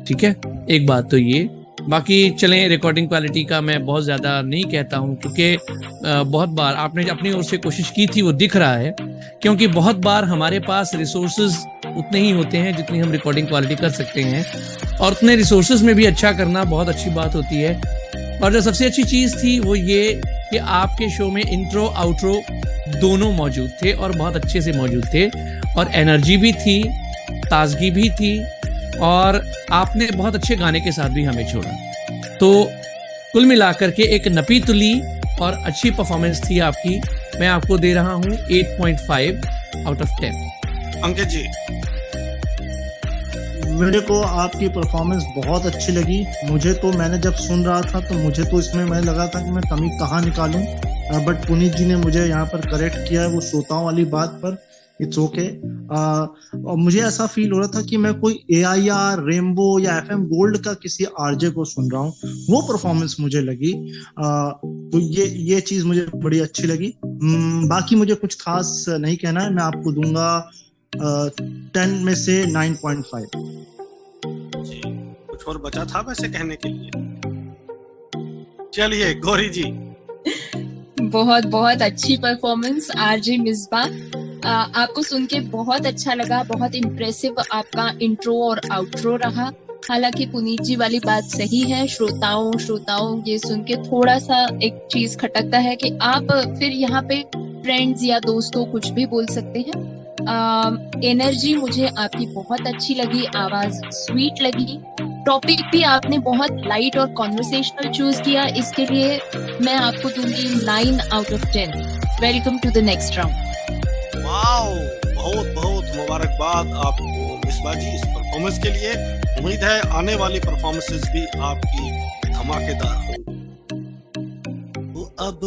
ठीक है, एक बात तो ये। बाकी चलें, रिकॉर्डिंग क्वालिटी का मैं बहुत ज़्यादा नहीं कहता हूँ, क्योंकि बहुत बार आपने अपनी ओर से कोशिश की थी, वो दिख रहा है। क्योंकि बहुत बार हमारे पास रिसोर्सेज उतने ही होते हैं जितनी हम रिकॉर्डिंग क्वालिटी कर सकते हैं, और उतने रिसोर्सेज में भी अच्छा करना बहुत अच्छी बात होती है। और जो सबसे अच्छी चीज़ थी वो ये कि आपके शो में इंट्रो आउट्रो दोनों मौजूद थे और बहुत अच्छे से मौजूद थे, और एनर्जी भी थी, ताजगी भी थी, और आपने बहुत अच्छे गाने के साथ भी हमें छोड़ा। तो कुल मिलाकर के एक नपी तुली और अच्छी परफॉर्मेंस थी आपकी। मैं आपको दे रहा हूँ 8.5 आउट ऑफ 10। अंकित जी, मेरे को आपकी परफॉर्मेंस बहुत अच्छी लगी। मुझे तो, मैंने जब सुन रहा था तो मुझे तो इसमें मैं लगा था कि मैं कमी कहाँ निकालूं, बट पुनीत जी ने मुझे यहाँ पर करेक्ट किया है वो श्रोताओं वाली बात पर। It's okay. और मुझे ऐसा फील हो रहा था कि मैं कोई AIR, रेनबो या FM गोल्ड का किसी RJ को सुन रहा हूँ, वो परफॉर्मेंस मुझे लगी। तो ये चीज मुझे बड़ी अच्छी लगी। बाकी मुझे कुछ खास नहीं कहना है। मैं आपको दूंगा 10 में से 9.5। कुछ और बचा था वैसे कहने के लिए? चलिए गौरी जी। बहुत बहुत अच्छी परफॉर्मेंस RJ मिसबा। आपको सुन के बहुत अच्छा लगा, बहुत इम्प्रेसिव आपका इंट्रो और आउट्रो रहा। हालांकि पुनीत जी वाली बात सही है, श्रोताओं ये सुन के थोड़ा सा एक चीज खटकता है कि आप फिर यहाँ पे फ्रेंड्स या दोस्तों कुछ भी बोल सकते हैं, एनर्जी मुझे आपकी बहुत अच्छी लगी, आवाज स्वीट लगी, टॉपिक भी आपने बहुत लाइट और कॉन्वर्सेशनल चूज किया, इसके लिए मैं आपको दूंगी 9 out of 10। Welcome to the next round. Wow, बहुत बहुत मुबारकबाद आपको मिसबा जी इस परफॉर्मेंस के लिए। उम्मीद है आने वाली परफॉर्मेंसेस भी आपकी धमाकेदार होंगी। तो अब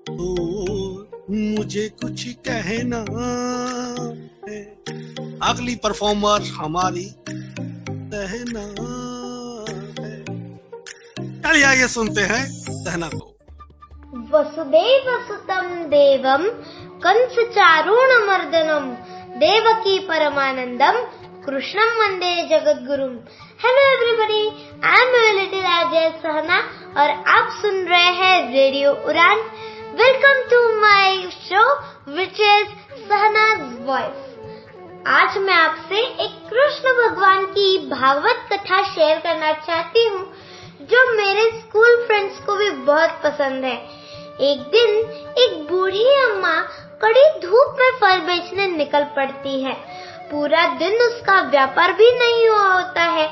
तो मुझे कुछ कहना है, अगली परफॉर्मर हमारी सहना है। चलिए आइए सुनते हैं सहना को। वसुदेव सुतं देवं कंस चारूणमर्दनम देवकी परमानंदम कृष्णम वंदे जगद्गुरुम। Hello everybody, I am your little RJ Sahana और आप सुन रहे हैं radio Udaan. Welcome to my show which is सहना's वॉइस। आज मैं आपसे एक कृष्ण भगवान की भागवत कथा शेयर करना चाहती हूँ जो मेरे स्कूल फ्रेंड्स को भी बहुत पसंद है। एक दिन एक बूढ़ी अम्मा कड़ी धूप में फल बेचने निकल पड़ती है। पूरा दिन उसका व्यापार भी नहीं हुआ होता है।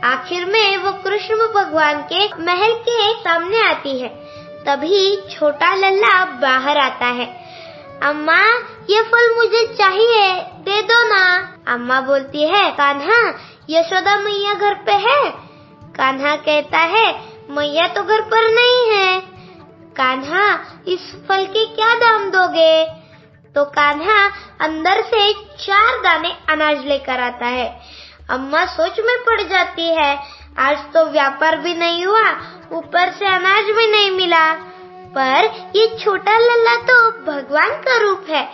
आखिर में वो कृष्ण भगवान के महल के सामने आती है। तभी छोटा लल्ला बाहर आता है। अम्मा, ये फल मुझे चाहिए, दे दो ना। अम्मा बोलती है, कान्हा, यशोदा मैया घर पे है? कान्हा कहता है, मैया तो घर पर नहीं है। कान्हा, इस फल के क्या दाम दोगे? तो कान्हा अंदर से 4 दाने अनाज लेकर आता है। अम्मा सोच में पड़ जाती है, आज तो व्यापार भी नहीं हुआ, ऊपर से अनाज भी नहीं मिला। पर ये छोटा लल्ला तो भगवान का रूप है।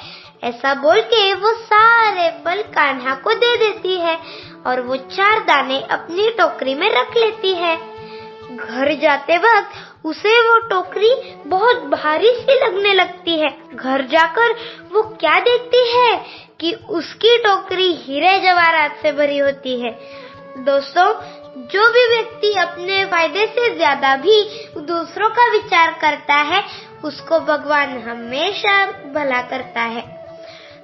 ऐसा बोल के वो सारे फल कान्हा को दे देती है और वो 4 दाने अपनी टोकरी में रख लेती है। घर जाते वक्त उसे वो टोकरी बहुत भारी सी लगने लगती है। घर जाकर वो क्या देखती है कि उसकी टोकरी हीरे जवाहरात से भरी होती है। दोस्तों, जो भी व्यक्ति अपने फायदे से ज्यादा भी दूसरों का विचार करता है उसको भगवान हमेशा भला करता है।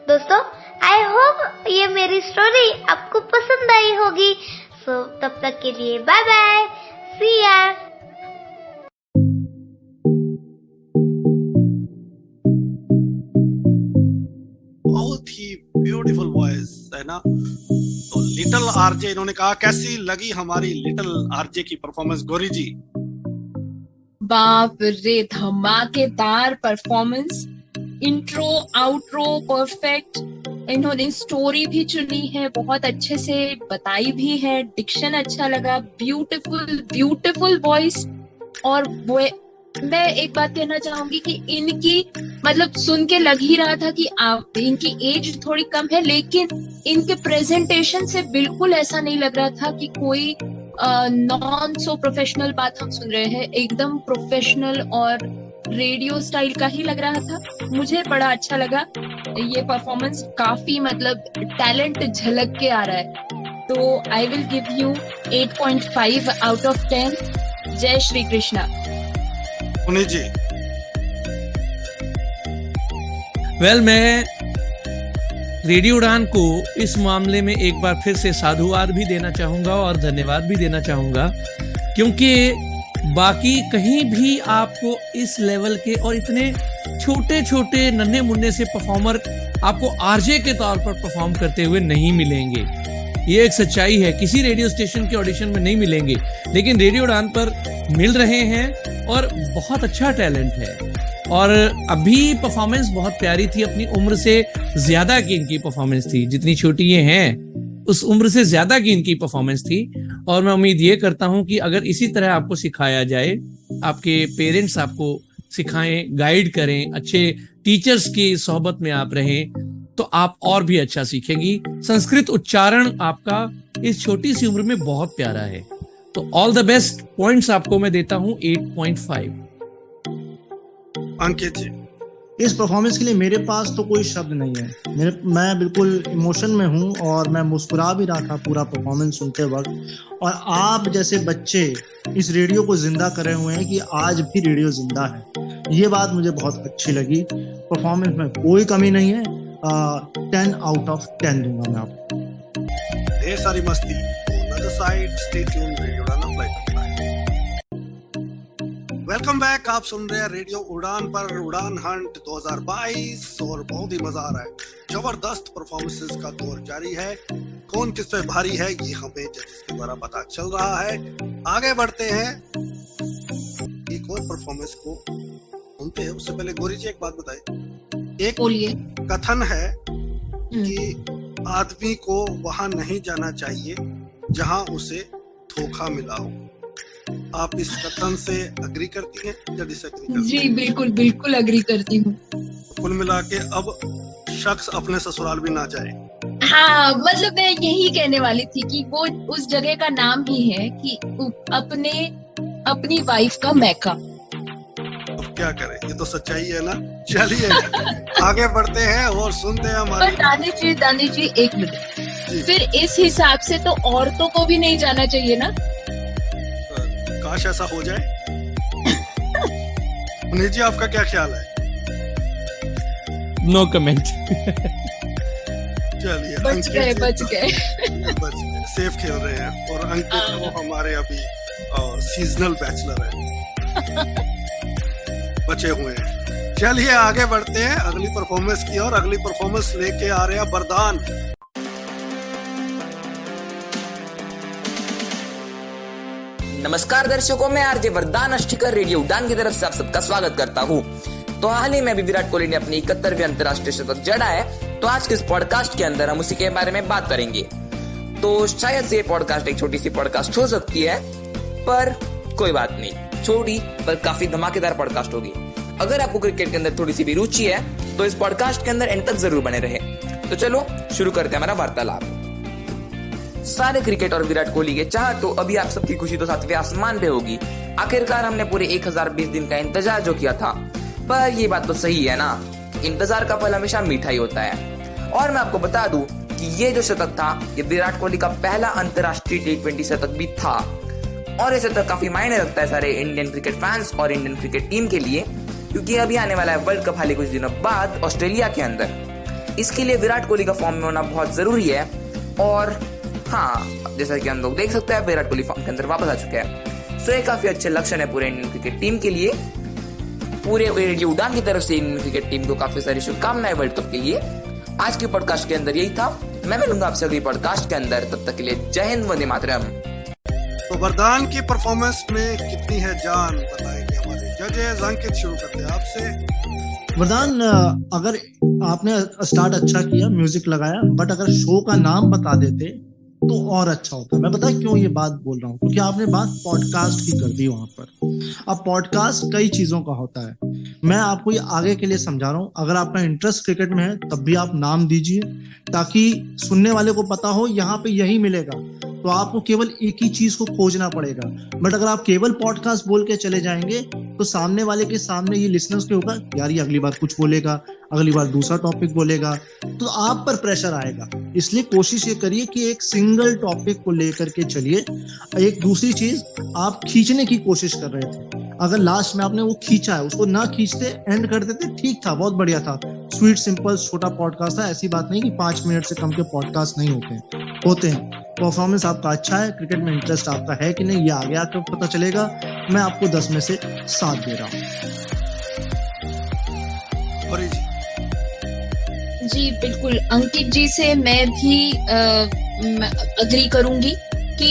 दोस्तों, आई होप ये मेरी स्टोरी आपको पसंद आई होगी। सो तब तक के लिए बाय बाय, सी या। बहुत ही ब्यूटीफुल वॉइस है ना। तो लिटिल आरजे इन्होंने कहा, कैसी लगी हमारी लिटिल आरजे की परफॉर्मेंस गौरी जी? बाप रे, धमाकेदार परफॉर्मेंस, इंट्रो आउट्रो परफेक्ट। इन्होंने स्टोरी भी चुनी है, बहुत अच्छे से बताई भी है, डिक्शन अच्छा लगा, ब्यूटीफुल ब्यूटीफुल वॉइस। और वो मैं एक बात कहना चाहूंगी कि इनकी मतलब सुन के लग ही रहा था कि इनकी एज थोड़ी कम है, लेकिन इनके प्रेजेंटेशन से बिल्कुल ऐसा नहीं लग रहा था कि कोई नॉन सो प्रोफेशनल बात हम सुन रहे हैं। एकदम प्रोफेशनल और रेडियो स्टाइल का ही लग रहा था। मुझे बड़ा अच्छा लगा ये परफॉर्मेंस, काफी मतलब टैलेंट झलक के आ रहा है। तो I will give you 8.5 out of 10। जय श्री कृष्णा। जी वेल, मैं रेडियो उड़ान को इस मामले में एक बार फिर से साधुवाद भी देना चाहूंगा और धन्यवाद भी देना चाहूंगा, क्योंकि बाकी कहीं भी आपको इस लेवल के और इतने छोटे छोटे नन्हे मुन्ने से परफॉर्मर आपको आरजे के तौर पर परफॉर्म करते हुए नहीं मिलेंगे। ये एक सच्चाई है, किसी रेडियो स्टेशन के ऑडिशन में नहीं मिलेंगे, लेकिन रेडियो उड़ान पर मिल रहे हैं और बहुत अच्छा टैलेंट है। और अभी परफॉर्मेंस बहुत प्यारी थी, अपनी उम्र से ज्यादा की इनकी परफॉर्मेंस थी। जितनी छोटी ये हैं उस उम्र से ज्यादा की इनकी परफॉर्मेंस थी। और मैं उम्मीद ये करता हूं कि अगर इसी तरह आपको सिखाया जाए, आपके पेरेंट्स आपको सिखाएं, गाइड करें, अच्छे टीचर्स की सोहबत में आप रहें, तो आप और भी अच्छा सीखेंगी। संस्कृत उच्चारण आपका इस छोटी सी उम्र में बहुत प्यारा है। तो ऑल द बेस्ट। पॉइंट्स आपको मैं देता हूं 8.5। अंकित जी, इस परफॉर्मेंस के लिए मेरे पास तो कोई शब्द नहीं है। मैं बिल्कुल इमोशन में हूँ और मैं मुस्कुरा भी रहा था पूरा परफॉर्मेंस सुनते वक्त। और आप जैसे बच्चे इस रेडियो को जिंदा कर रहे हुए हैं कि आज भी रेडियो जिंदा है, ये बात मुझे बहुत अच्छी लगी। परफॉर्मेंस में कोई कमी नहीं है 10 आउट ऑफ 10 दूंगा मैं आपको। ढेर सारी मस्ती। Another side, stay tuned, radio उड़ान फ्लाइट। वेलकम बैक, आप सुन रहे हैं रेडियो उड़ान पर उड़ान हंट 2022 और बहुत ही मजा आ रहा है। जबरदस्त परफॉर्मेंसेस का दौर जारी है। कौन किस पे भारी है ये हमें जजेस के द्वारा पता चल रहा है। आगे बढ़ते हैं, एक और परफॉर्मेंस को सुनते हैं। उससे पहले गौरी जी एक बात बताइए। एक बोलिए। कथन है कि आदमी को वहां नहीं जाना चाहिए जहां उसे धोखा मिला हो। आप इस कथन से अग्री करती हैं या डिसएग्री करती हैं? जी बिल्कुल बिल्कुल अग्री करती हूँ। कुल मिला के अब शख्स अपने ससुराल भी ना जाए। हाँ, मतलब मैं यही कहने वाली थी कि वो उस जगह का नाम ही है कि अपनी वाइफ का मैका। अब क्या करें, ये तो सच्चाई है ना। चलिए आगे बढ़ते हैं और सुनते हैं हमारे। पर दानी जी एक मिनट, फिर इस हिसाब से तो औरतों को भी नहीं जाना चाहिए ना। काश ऐसा हो जाए। पुनीत जी आपका क्या ख्याल है? No comment. चलिए बच गए सेफ खेल रहे हैं। और अंकित वो हमारे अभी सीजनल बैचलर है, बचे हुए हैं। चलिए आगे बढ़ते हैं अगली परफॉर्मेंस की और अगली परफॉर्मेंस लेके आ रहे हैं वरदान। नमस्कार दर्शकों, मैं आरजे वरदान अष्टिकर रेडियो उड़ान की तरफ से आप सबका स्वागत करता हूँ। तो हाल ही में अभी विराट कोहली ने अपनी 71वीं अंतर्राष्ट्रीय शतक जड़ा है। तो आज के इस पॉडकास्ट के अंदर हम उसी के बारे में बात करेंगे। तो शायद से ये पॉडकास्ट एक छोटी सी पॉडकास्ट हो सकती है, पर कोई बात नहीं, छोटी पर काफी धमाकेदार पॉडकास्ट होगी। अगर आपको क्रिकेट के अंदर थोड़ी सी भी रुचि है तो इस पॉडकास्ट के अंदर एंड तक जरूर बने रहे। तो चलो शुरू करते हैं हमारा वार्तालाप। सारे क्रिकेट और विराट कोहली के चाह तो अभी आप सबकी खुशी तो सातवें आसमान पे होगी। आखिरकार हमने पूरे 1020 दिन का इंतजार जो किया था। पर ये बात तो सही है ना, इंतजार का फल हमेशा मीठा ही होता है। और मैं आपको बता दूं कि ये जो शतक था ये विराट कोहली का पहला अंतर्राष्ट्रीय T20 शतक भी था। और ये शतक काफी मायने रखता है सारे इंडियन क्रिकेट फैंस और इंडियन क्रिकेट टीम के लिए, क्योंकि अभी आने वाला है वर्ल्ड कप हाल ही कुछ दिनों बाद ऑस्ट्रेलिया के अंदर। इसके लिए विराट कोहली का फॉर्म में होना बहुत जरूरी है। और हाँ, जैसा कि हम लोग देख सकते हैं विराट कोहली फॉर्म के अंदर वापस आ चुके हैं। सो ये काफी अच्छे लक्षण है पूरे इंडियन क्रिकेट टीम के लिए। पूरे रेडियो उड़ान की तरफ से इंडियन क्रिकेट टीम को काफी सारी शुभकामनाएं वर्ल्ड कप के लिए। आज के पॉडकास्ट के अंदर यही था। मैं मिलूंगा आपसे अगली पॉडकास्ट के अंदर, तब तक के लिए जय हिंद, वंदे मातरम। तो वरदान की परफॉर्मेंस में कितनी है जान बताएंगे हमारे जजेस। अंकित शुरू करते हैं आपसे। वरदान, अगर आपने स्टार्ट अच्छा किया, म्यूजिक लगाया, बट अगर शो का नाम बता देते तो और अच्छा होता। मैं बता क्यों ये बात बोल रहा हूँ, क्योंकि आपने बात पॉडकास्ट की कर दी वहां पर। अब पॉडकास्ट कई चीजों का होता है। मैं आपको ये आगे के लिए समझा रहा हूँ। अगर आपका इंटरेस्ट क्रिकेट में है तब भी आप नाम दीजिए, ताकि सुनने वाले को पता हो यहाँ पे यही मिलेगा। तो आपको केवल एक ही चीज को खोजना पड़ेगा। बट अगर आप केवल पॉडकास्ट बोल के चले जाएंगे तो सामने वाले के सामने ये लिसनर्स के होगा, यार ये अगली बार कुछ बोलेगा, अगली बार दूसरा टॉपिक बोलेगा, तो आप पर प्रेशर आएगा। इसलिए कोशिश ये करिए कि एक सिंगल टॉपिक को लेकर के चलिए। एक दूसरी चीज, आप खींचने की कोशिश कर रहे थे, अगर लास्ट में आपने वो खींचा है, उसको ना खींचते एंड कर देते, ठीक था, बहुत बढ़िया था, स्वीट सिंपल छोटा पॉडकास्ट था। ऐसी बात नहीं कि 5 मिनट से कम के पॉडकास्ट नहीं होते हैं। परफॉर्मेंस आपका अच्छा है, क्रिकेट में इंटरेस्ट आपका है कि नहीं, ये आगे आकर पता चलेगा। मैं आपको 10 में से 7 दे रहा हूँ। जी बिल्कुल, अंकित जी से मैं भी अग्री करूंगी कि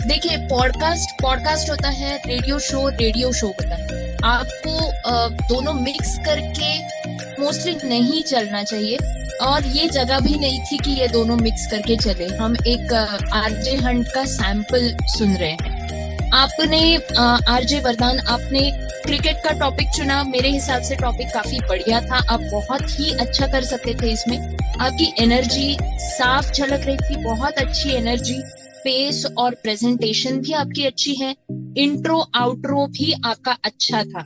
देखिए, पॉडकास्ट होता है, रेडियो शो होता है। आपको दोनों मिक्स करके मोस्टली नहीं चलना चाहिए, और ये जगह भी नहीं थी कि ये दोनों मिक्स करके चले। हम एक आरजे हंट का सैंपल सुन रहे हैं। आपने आरजे वरदान, आपने क्रिकेट का टॉपिक चुना। मेरे हिसाब से टॉपिक काफी बढ़िया था, आप बहुत ही अच्छा कर सकते थे इसमें। आपकी एनर्जी साफ झलक रही थी, बहुत अच्छी एनर्जी, पेस और प्रेजेंटेशन भी आपकी अच्छी है, इंट्रो आउट्रो भी आपका अच्छा था।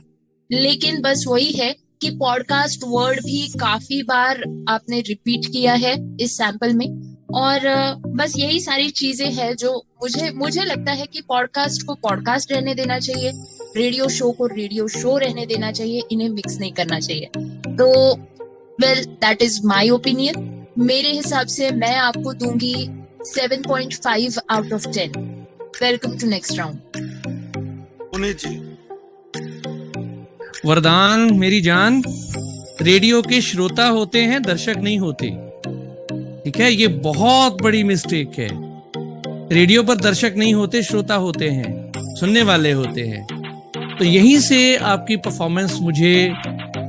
लेकिन बस वही है कि पॉडकास्ट वर्ड भी काफी बार आपने रिपीट किया है इस सैंपल में, और बस यही सारी चीजें हैं जो मुझे लगता है कि पॉडकास्ट को पॉडकास्ट रहने देना चाहिए, रेडियो शो को रेडियो शो रहने देना चाहिए, इन्हें मिक्स नहीं करना चाहिए। तो well that is my opinion. मेरे हिसाब से मैं आपको दूंगी 7.5 out of 10। Welcome to next round. Puneet ji. Vardaan मेरी जान, रेडियो के श्रोता होते हैं, दर्शक नहीं होते, ठीक है? ये बहुत बड़ी मिस्टेक है। रेडियो पर दर्शक नहीं होते, श्रोता होते हैं, सुनने वाले होते हैं। तो यहीं से आपकी परफॉर्मेंस मुझे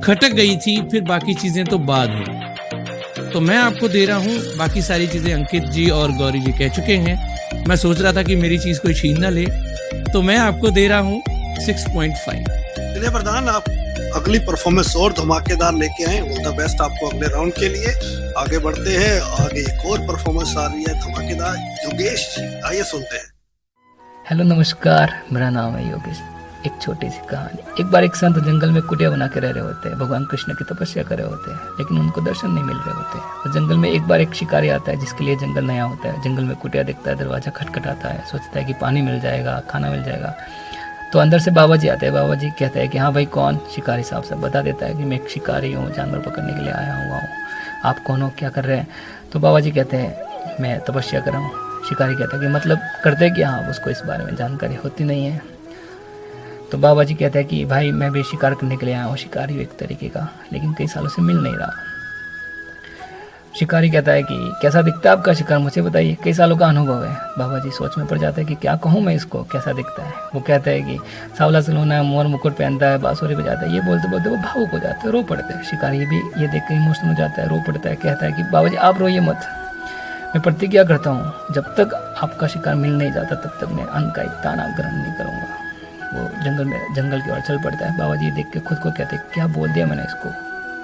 खटक गई थी, फिर बाकी चीजें तो बाद है। तो मैं आपको दे रहा हूं, बाकी सारी चीजें अंकित जी और गौरी जी कह चुके हैं। मैं सोच रहा था कि मेरी चीज कोई छीन ना ले, तो मैं आपको दे रहा हूं 6.5। चलिए वरदान, आप अगली परफॉर्मेंस और धमाकेदार लेके आए। ऑल द बेस्ट आपको अगले राउंड के लिए। आगे बढ़ते हैं, आगे एक और परफॉर्मेंस आ रही है धमाकेदार। योगेश जी, आइए सुनते हैं। हेलो नमस्कार, मेरा नाम है योगेश। एक छोटी सी कहानी। एक बार एक संत जंगल में कुटिया बना के रह रहे होते हैं। भगवान कृष्ण की तपस्या कर रहे होते हैं, लेकिन उनको दर्शन नहीं मिल रहे होते। और जंगल में एक बार एक शिकारी आता है, जिसके लिए जंगल नया होता है। जंगल में कुटिया देखता है, दरवाजा खटखटाता है, सोचता है कि पानी मिल जाएगा, खाना मिल जाएगा। तो अंदर से बाबा जी आते हैं। बाबा जी कहते हैं कि हाँ भाई कौन? शिकारी साहब सब बता देता है कि मैं एक शिकारी हूँ, जानवर पकड़ने के लिए आया हुआ हूँ। आप कौन हो, क्या कर रहे हैं? तो बाबा जी कहते हैं मैं तपस्या कर रहा हूँ। शिकारी कहता है कि मतलब करते क्या? हाँ, उसको इस बारे में जानकारी होती नहीं है। तो बाबा जी कहते हैं कि भाई मैं भी शिकार करने के लिए आया हूँ, शिकारी एक तरीके का, लेकिन कई सालों से मिल नहीं रहा। शिकारी कहता है कि कैसा दिखता है आपका शिकार, मुझे बताइए, कई सालों का अनुभव है। बाबा जी सोच में पड़ जाते हैं कि क्या कहूँ मैं इसको, कैसा दिखता है। वो कहते हैं कि सांवला सलोना है, मोर मुकुट पहनता है, बांसुरी बजाता है। ये बोलते बोलते वो भावुक हो जाते हैं, रो पड़ते हैं। शिकारी भी ये देख कर इमोशनल हो जाता है, रो पड़ता है, कहता है कि बाबा जी आप रोइए मत, मैं प्रतिज्ञा करता हूँ जब तक आपका शिकार मिल नहीं जाता तब तक मैं अन्न का एक दाना ग्रहण नहीं करूँगा। वो जंगल की ओर चल पड़ता है। बाबा जी देख के खुद को कहते हैं क्या बोल दिया मैंने इसको,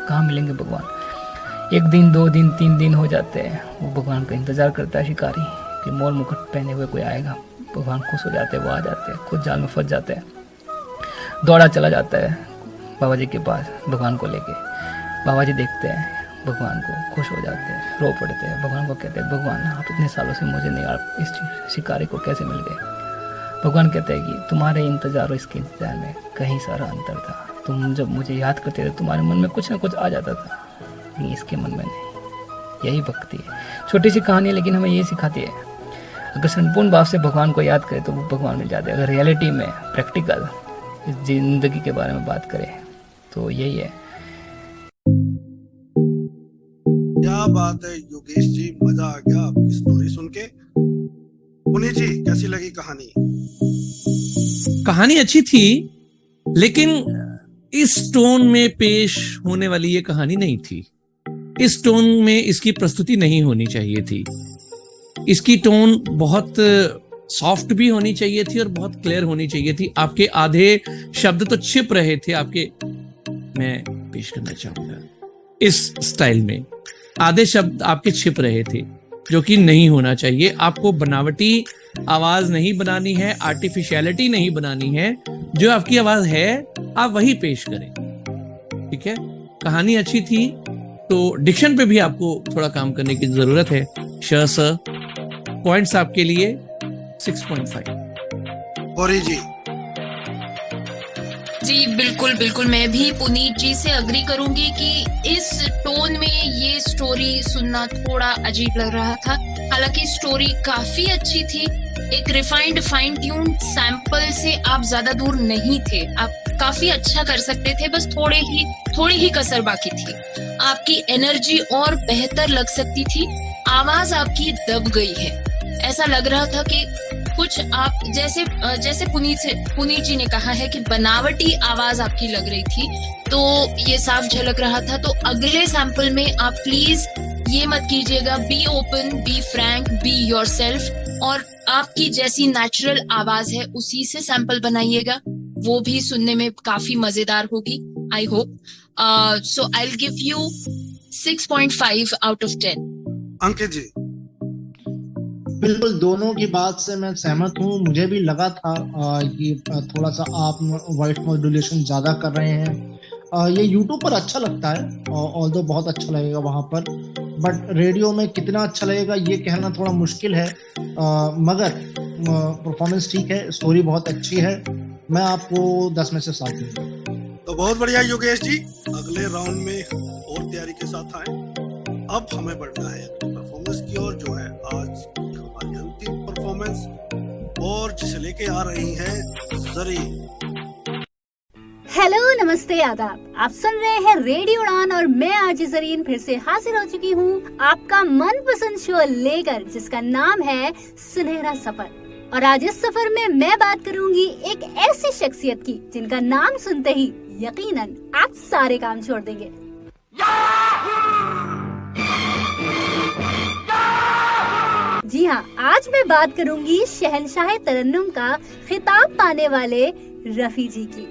कहाँ मिलेंगे भगवान। 1 दिन 2 दिन 3 दिन हो जाते हैं। वो भगवान का इंतजार करता है शिकारी कि मोर मुकुट पहने हुए कोई आएगा। भगवान खुश हो जाते हैं, वो आ जाते हैं, खुद जाल में फंस जाते हैं। दौड़ा चला जाता है बाबा जी के पास भगवान को लेके। बाबा जी देखते हैं भगवान को, खुश हो जाते हैं, रो पड़ते हैं। भगवान को कहते हैं भगवान आप इतने सालों से मुझे नहीं, आप इस शिकारी को कैसे मिल गए? भगवान कहते हैं कि तुम्हारे इंतजार और इसके इंतजार में कहीं सारा अंतर था। तुम जब मुझे याद करते थे तुम्हारे मन में कुछ ना कुछ आ जाता था, लेकिन इसके मन में नहीं। यही भक्ति है। छोटी सी कहानी है, लेकिन हमें ये सिखाती है अगर संपूर्ण भाव से भगवान को याद करें तो वो भगवान मिल जाते हैं। अगर रियलिटी में प्रैक्टिकल इस जिंदगी के बारे में बात करें तो यही है। क्या बात है योगेश जी, मजा आ गया आपकी स्टोरी सुन के। पुनीत जी, कैसी लगी कहानी? कहानी अच्छी थी, लेकिन इस टोन में पेश होने वाली ये कहानी नहीं थी। इस टोन में इसकी प्रस्तुति नहीं होनी चाहिए थी। इसकी टोन बहुत सॉफ्ट भी होनी चाहिए थी और बहुत क्लियर होनी चाहिए थी। आपके आधे शब्द तो छिप रहे थे आपके, मैं पेश करना चाहूंगा इस स्टाइल में, आधे शब्द आपके छिप रहे थे, जो कि नहीं होना चाहिए। आपको बनावटी आवाज नहीं बनानी है, आर्टिफिशियलिटी नहीं बनानी है। जो आपकी आवाज है आप वही पेश करें, ठीक है? कहानी अच्छी थी, तो डिक्शन पे भी आपको थोड़ा काम करने की जरूरत है। श पॉइंट्स आपके लिए 6.5। गौरी जी। जी बिल्कुल बिल्कुल, मैं भी पुनीत जी से अग्री करूंगी कि इस टोन में ये स्टोरी सुनना थोड़ा अजीब लग रहा था। हालांकि स्टोरी काफी अच्छी थी। एक रिफाइंड फाइन ट्यून सैंपल से आप ज्यादा दूर नहीं थे, आप काफी अच्छा कर सकते थे, बस थोड़ी ही कसर बाकी थी। आपकी एनर्जी और बेहतर लग सकती थी। आवाज आपकी दब गई है, ऐसा लग रहा था कि कुछ आप जैसे पुनीत जी ने कहा है कि बनावटी आवाज आपकी लग रही थी, तो ये साफ झलक रहा था। तो अगले सैंपल में आप प्लीज ये मत कीजिएगा, be open, be frank, be yourself, और आपकी जैसी नेचुरल आवाज है उसी से सैंपल बनाइएगा, वो भी सुनने में काफी मजेदार होगी। I hope so I will give you 6.5 out of 10। Ankit ji. बिल्कुल, दोनों की बात से मैं सहमत हूँ। मुझे भी लगा था कि थोड़ा सा आप वाइट मॉड्यूलेशन ज्यादा कर रहे हैं। ये YouTube पर अच्छा लगता है, ऑल्दो बहुत अच्छा लगेगा वहाँ पर, बट रेडियो में कितना अच्छा लगेगा ये कहना थोड़ा मुश्किल है। मगर परफॉर्मेंस ठीक है, स्टोरी बहुत अच्छी है। मैं आपको 10 में से 7 दूंगा। तो बहुत बढ़िया योगेश जी, अगले राउंड में और तैयारी के साथ आए। अब हमें बढ़ना है परफॉर्मेंस की ओर, जो है आज हमारी अंतिम परफॉर्मेंस, और जिसे लेके आ रही है जरीन। हेलो, नमस्ते, आदाब। आप सुन रहे हैं रेडियो उड़ान और मैं आज जरीन फिर से हाजिर हो चुकी हूँ आपका मनपसंद शो लेकर, जिसका नाम है सुनहरा सफर। और आज इस सफर में मैं बात करूंगी एक ऐसी शख्सियत की जिनका नाम सुनते ही यकीनन आप सारे काम छोड़ देंगे। जी हाँ, आज मैं बात करूंगी शहंशाह तरन्नुम का खिताब पाने वाले रफी जी की।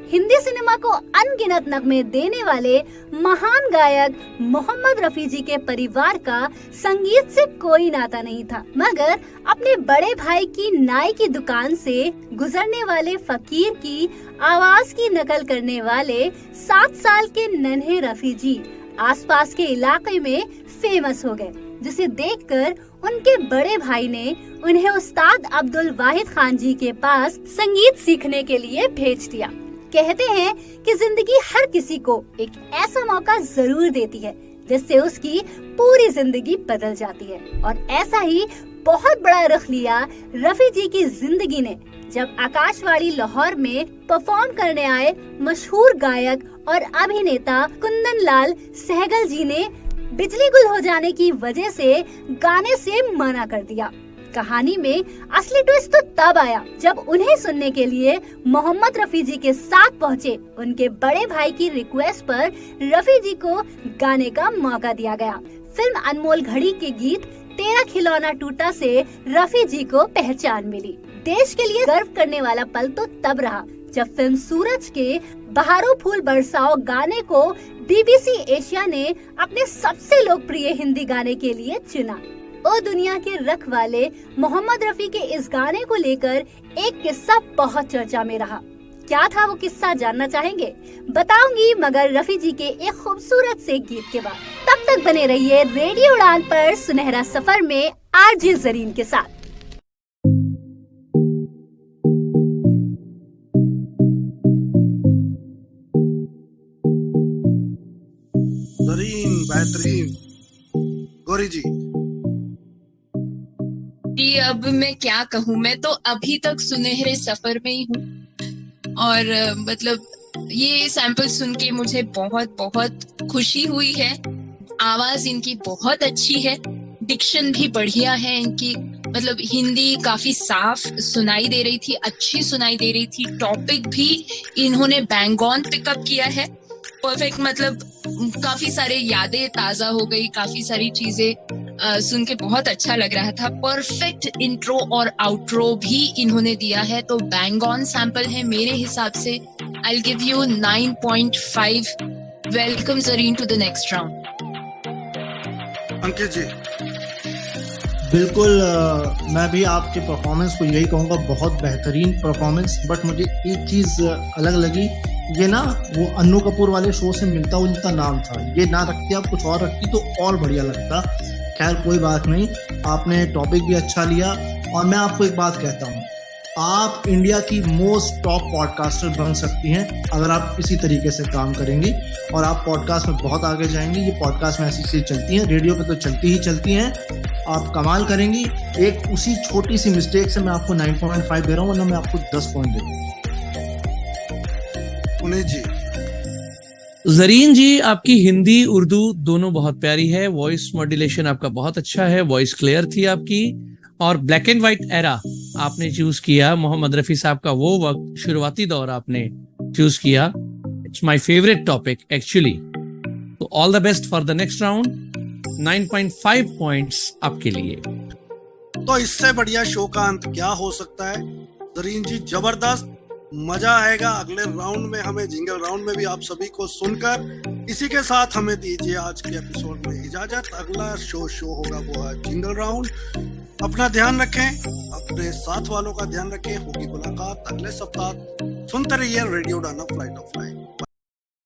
हिंदी सिनेमा को अनगिनत नगमे देने वाले महान गायक मोहम्मद रफी जी के परिवार का संगीत से कोई नाता नहीं था, मगर अपने बड़े भाई की नाई की दुकान से गुजरने वाले फकीर की आवाज की नकल करने वाले 7 साल के नन्हे रफी जी आसपास के इलाके में फेमस हो गए, जिसे देखकर उनके बड़े भाई ने उन्हें उस्ताद अब्दुल वाहिद खान जी के पास संगीत सीखने के लिए भेज दिया। कहते हैं कि जिंदगी हर किसी को एक ऐसा मौका जरूर देती है जिससे उसकी पूरी जिंदगी बदल जाती है, और ऐसा ही बहुत बड़ा रुख लिया रफी जी की जिंदगी ने जब आकाशवाणी लाहौर में परफॉर्म करने आए मशहूर गायक और अभिनेता कुंदन लाल सहगल जी ने बिजली गुल हो जाने की वजह से गाने से मना कर दिया। कहानी में असली ट्विस्ट तो तब आया जब उन्हें सुनने के लिए मोहम्मद रफी जी के साथ पहुंचे उनके बड़े भाई की रिक्वेस्ट पर रफी जी को गाने का मौका दिया गया। फिल्म अनमोल घड़ी के गीत तेरा खिलौना टूटा से रफी जी को पहचान मिली। देश के लिए गर्व करने वाला पल तो तब रहा जब फिल्म सूरज के बहारों फूल बरसाओ गाने को BBC एशिया ने अपने सबसे लोकप्रिय हिंदी गाने के लिए चुना। ओ दुनिया के रखवाले मोहम्मद रफी के इस गाने को लेकर एक किस्सा बहुत चर्चा में रहा। क्या था वो किस्सा जानना चाहेंगे? बताऊंगी, मगर रफी जी के एक खूबसूरत से गीत के बाद। तब तक बने रहिए रेडियो उड़ान पर सुनहरा सफर में आरजे जरीन के साथ। जरीन बेहतरीन। गौरी जी जी, अब मैं क्या कहूँ, मैं तो अभी तक सुनहरे सफर में ही हूँ और मतलब ये सैंपल सुन के मुझे बहुत बहुत खुशी हुई है। आवाज इनकी बहुत अच्छी है, डिक्शन भी बढ़िया है इनकी, मतलब हिंदी काफी साफ सुनाई दे रही थी, अच्छी सुनाई दे रही थी। टॉपिक भी इन्होंने बैंग ऑन पिकअप किया है, परफेक्ट। मतलब काफी सारे यादें ताजा हो गई, काफी सारी चीजें सुन के बहुत अच्छा लग रहा था। परफेक्ट इंट्रो और आउट्रो भी इन्होंने दिया है, तो बैंग ऑन सैंपल है मेरे हिसाब से। I give you 9.5। Welcome Zareen to the next round. Ankit ji बिल्कुल, मैं भी आपके परफॉर्मेंस को यही कहूँगा, बहुत बेहतरीन परफॉर्मेंस। बट मुझे एक चीज़ अलग लगी, ये ना वो अन्नू कपूर वाले शो से मिलता जुलता नाम था, ये ना रखती आप कुछ और रखती तो और बढ़िया लगता। खैर कोई बात नहीं, आपने टॉपिक भी अच्छा लिया। और मैं आपको एक बात कहता हूँ, आप इंडिया की मोस्ट टॉप पॉडकास्टर बन सकती हैं अगर आप इसी तरीके से काम करेंगी, और आप पॉडकास्ट में बहुत आगे जाएंगी। ये पॉडकास्ट में ऐसी चीज़ें चलती हैं, रेडियो पे तो चलती ही चलती हैं, आप कमाल करेंगी। एक उसी छोटी सी मिस्टेक से मैं आपको 9.5 दे रहा हूँ, वरना मैं आपको 10 पॉइंट दे दूँ। जी जरीन जी, आपकी हिंदी उर्दू दोनों बहुत प्यारी है, वॉइस मॉड्यूलेशन आपका बहुत अच्छा है, वॉइस क्लियर थी आपकी, और ब्लैक एंड व्हाइट एरा आपने चूज किया। मोहम्मद रफी साहब का वो वक्त, शुरुआती दौर आपने चूज किया। It's my favourite topic actually. तो all the best for the next round. 9.5 points आपके लिए। तो इससे बढ़िया शो का अंत क्या हो सकता है? जरीन जी जबरदस्त, मजा आएगा अगले राउंड में, हमें जिंगल राउंड में भी आप सभी को सुनकर। इसी के साथ हमें दीजिए आज के एपिसोड में इजाजत। अगला शो होगा वो है जिंगल राउंड। अपना ध्यान रखें, अपने साथ वालों का ध्यान रखें। होगी मुलाकात अगले सप्ताह। सुनते रहिए रेडियो उड़ान, फ्लाइट ऑफ लाइफ।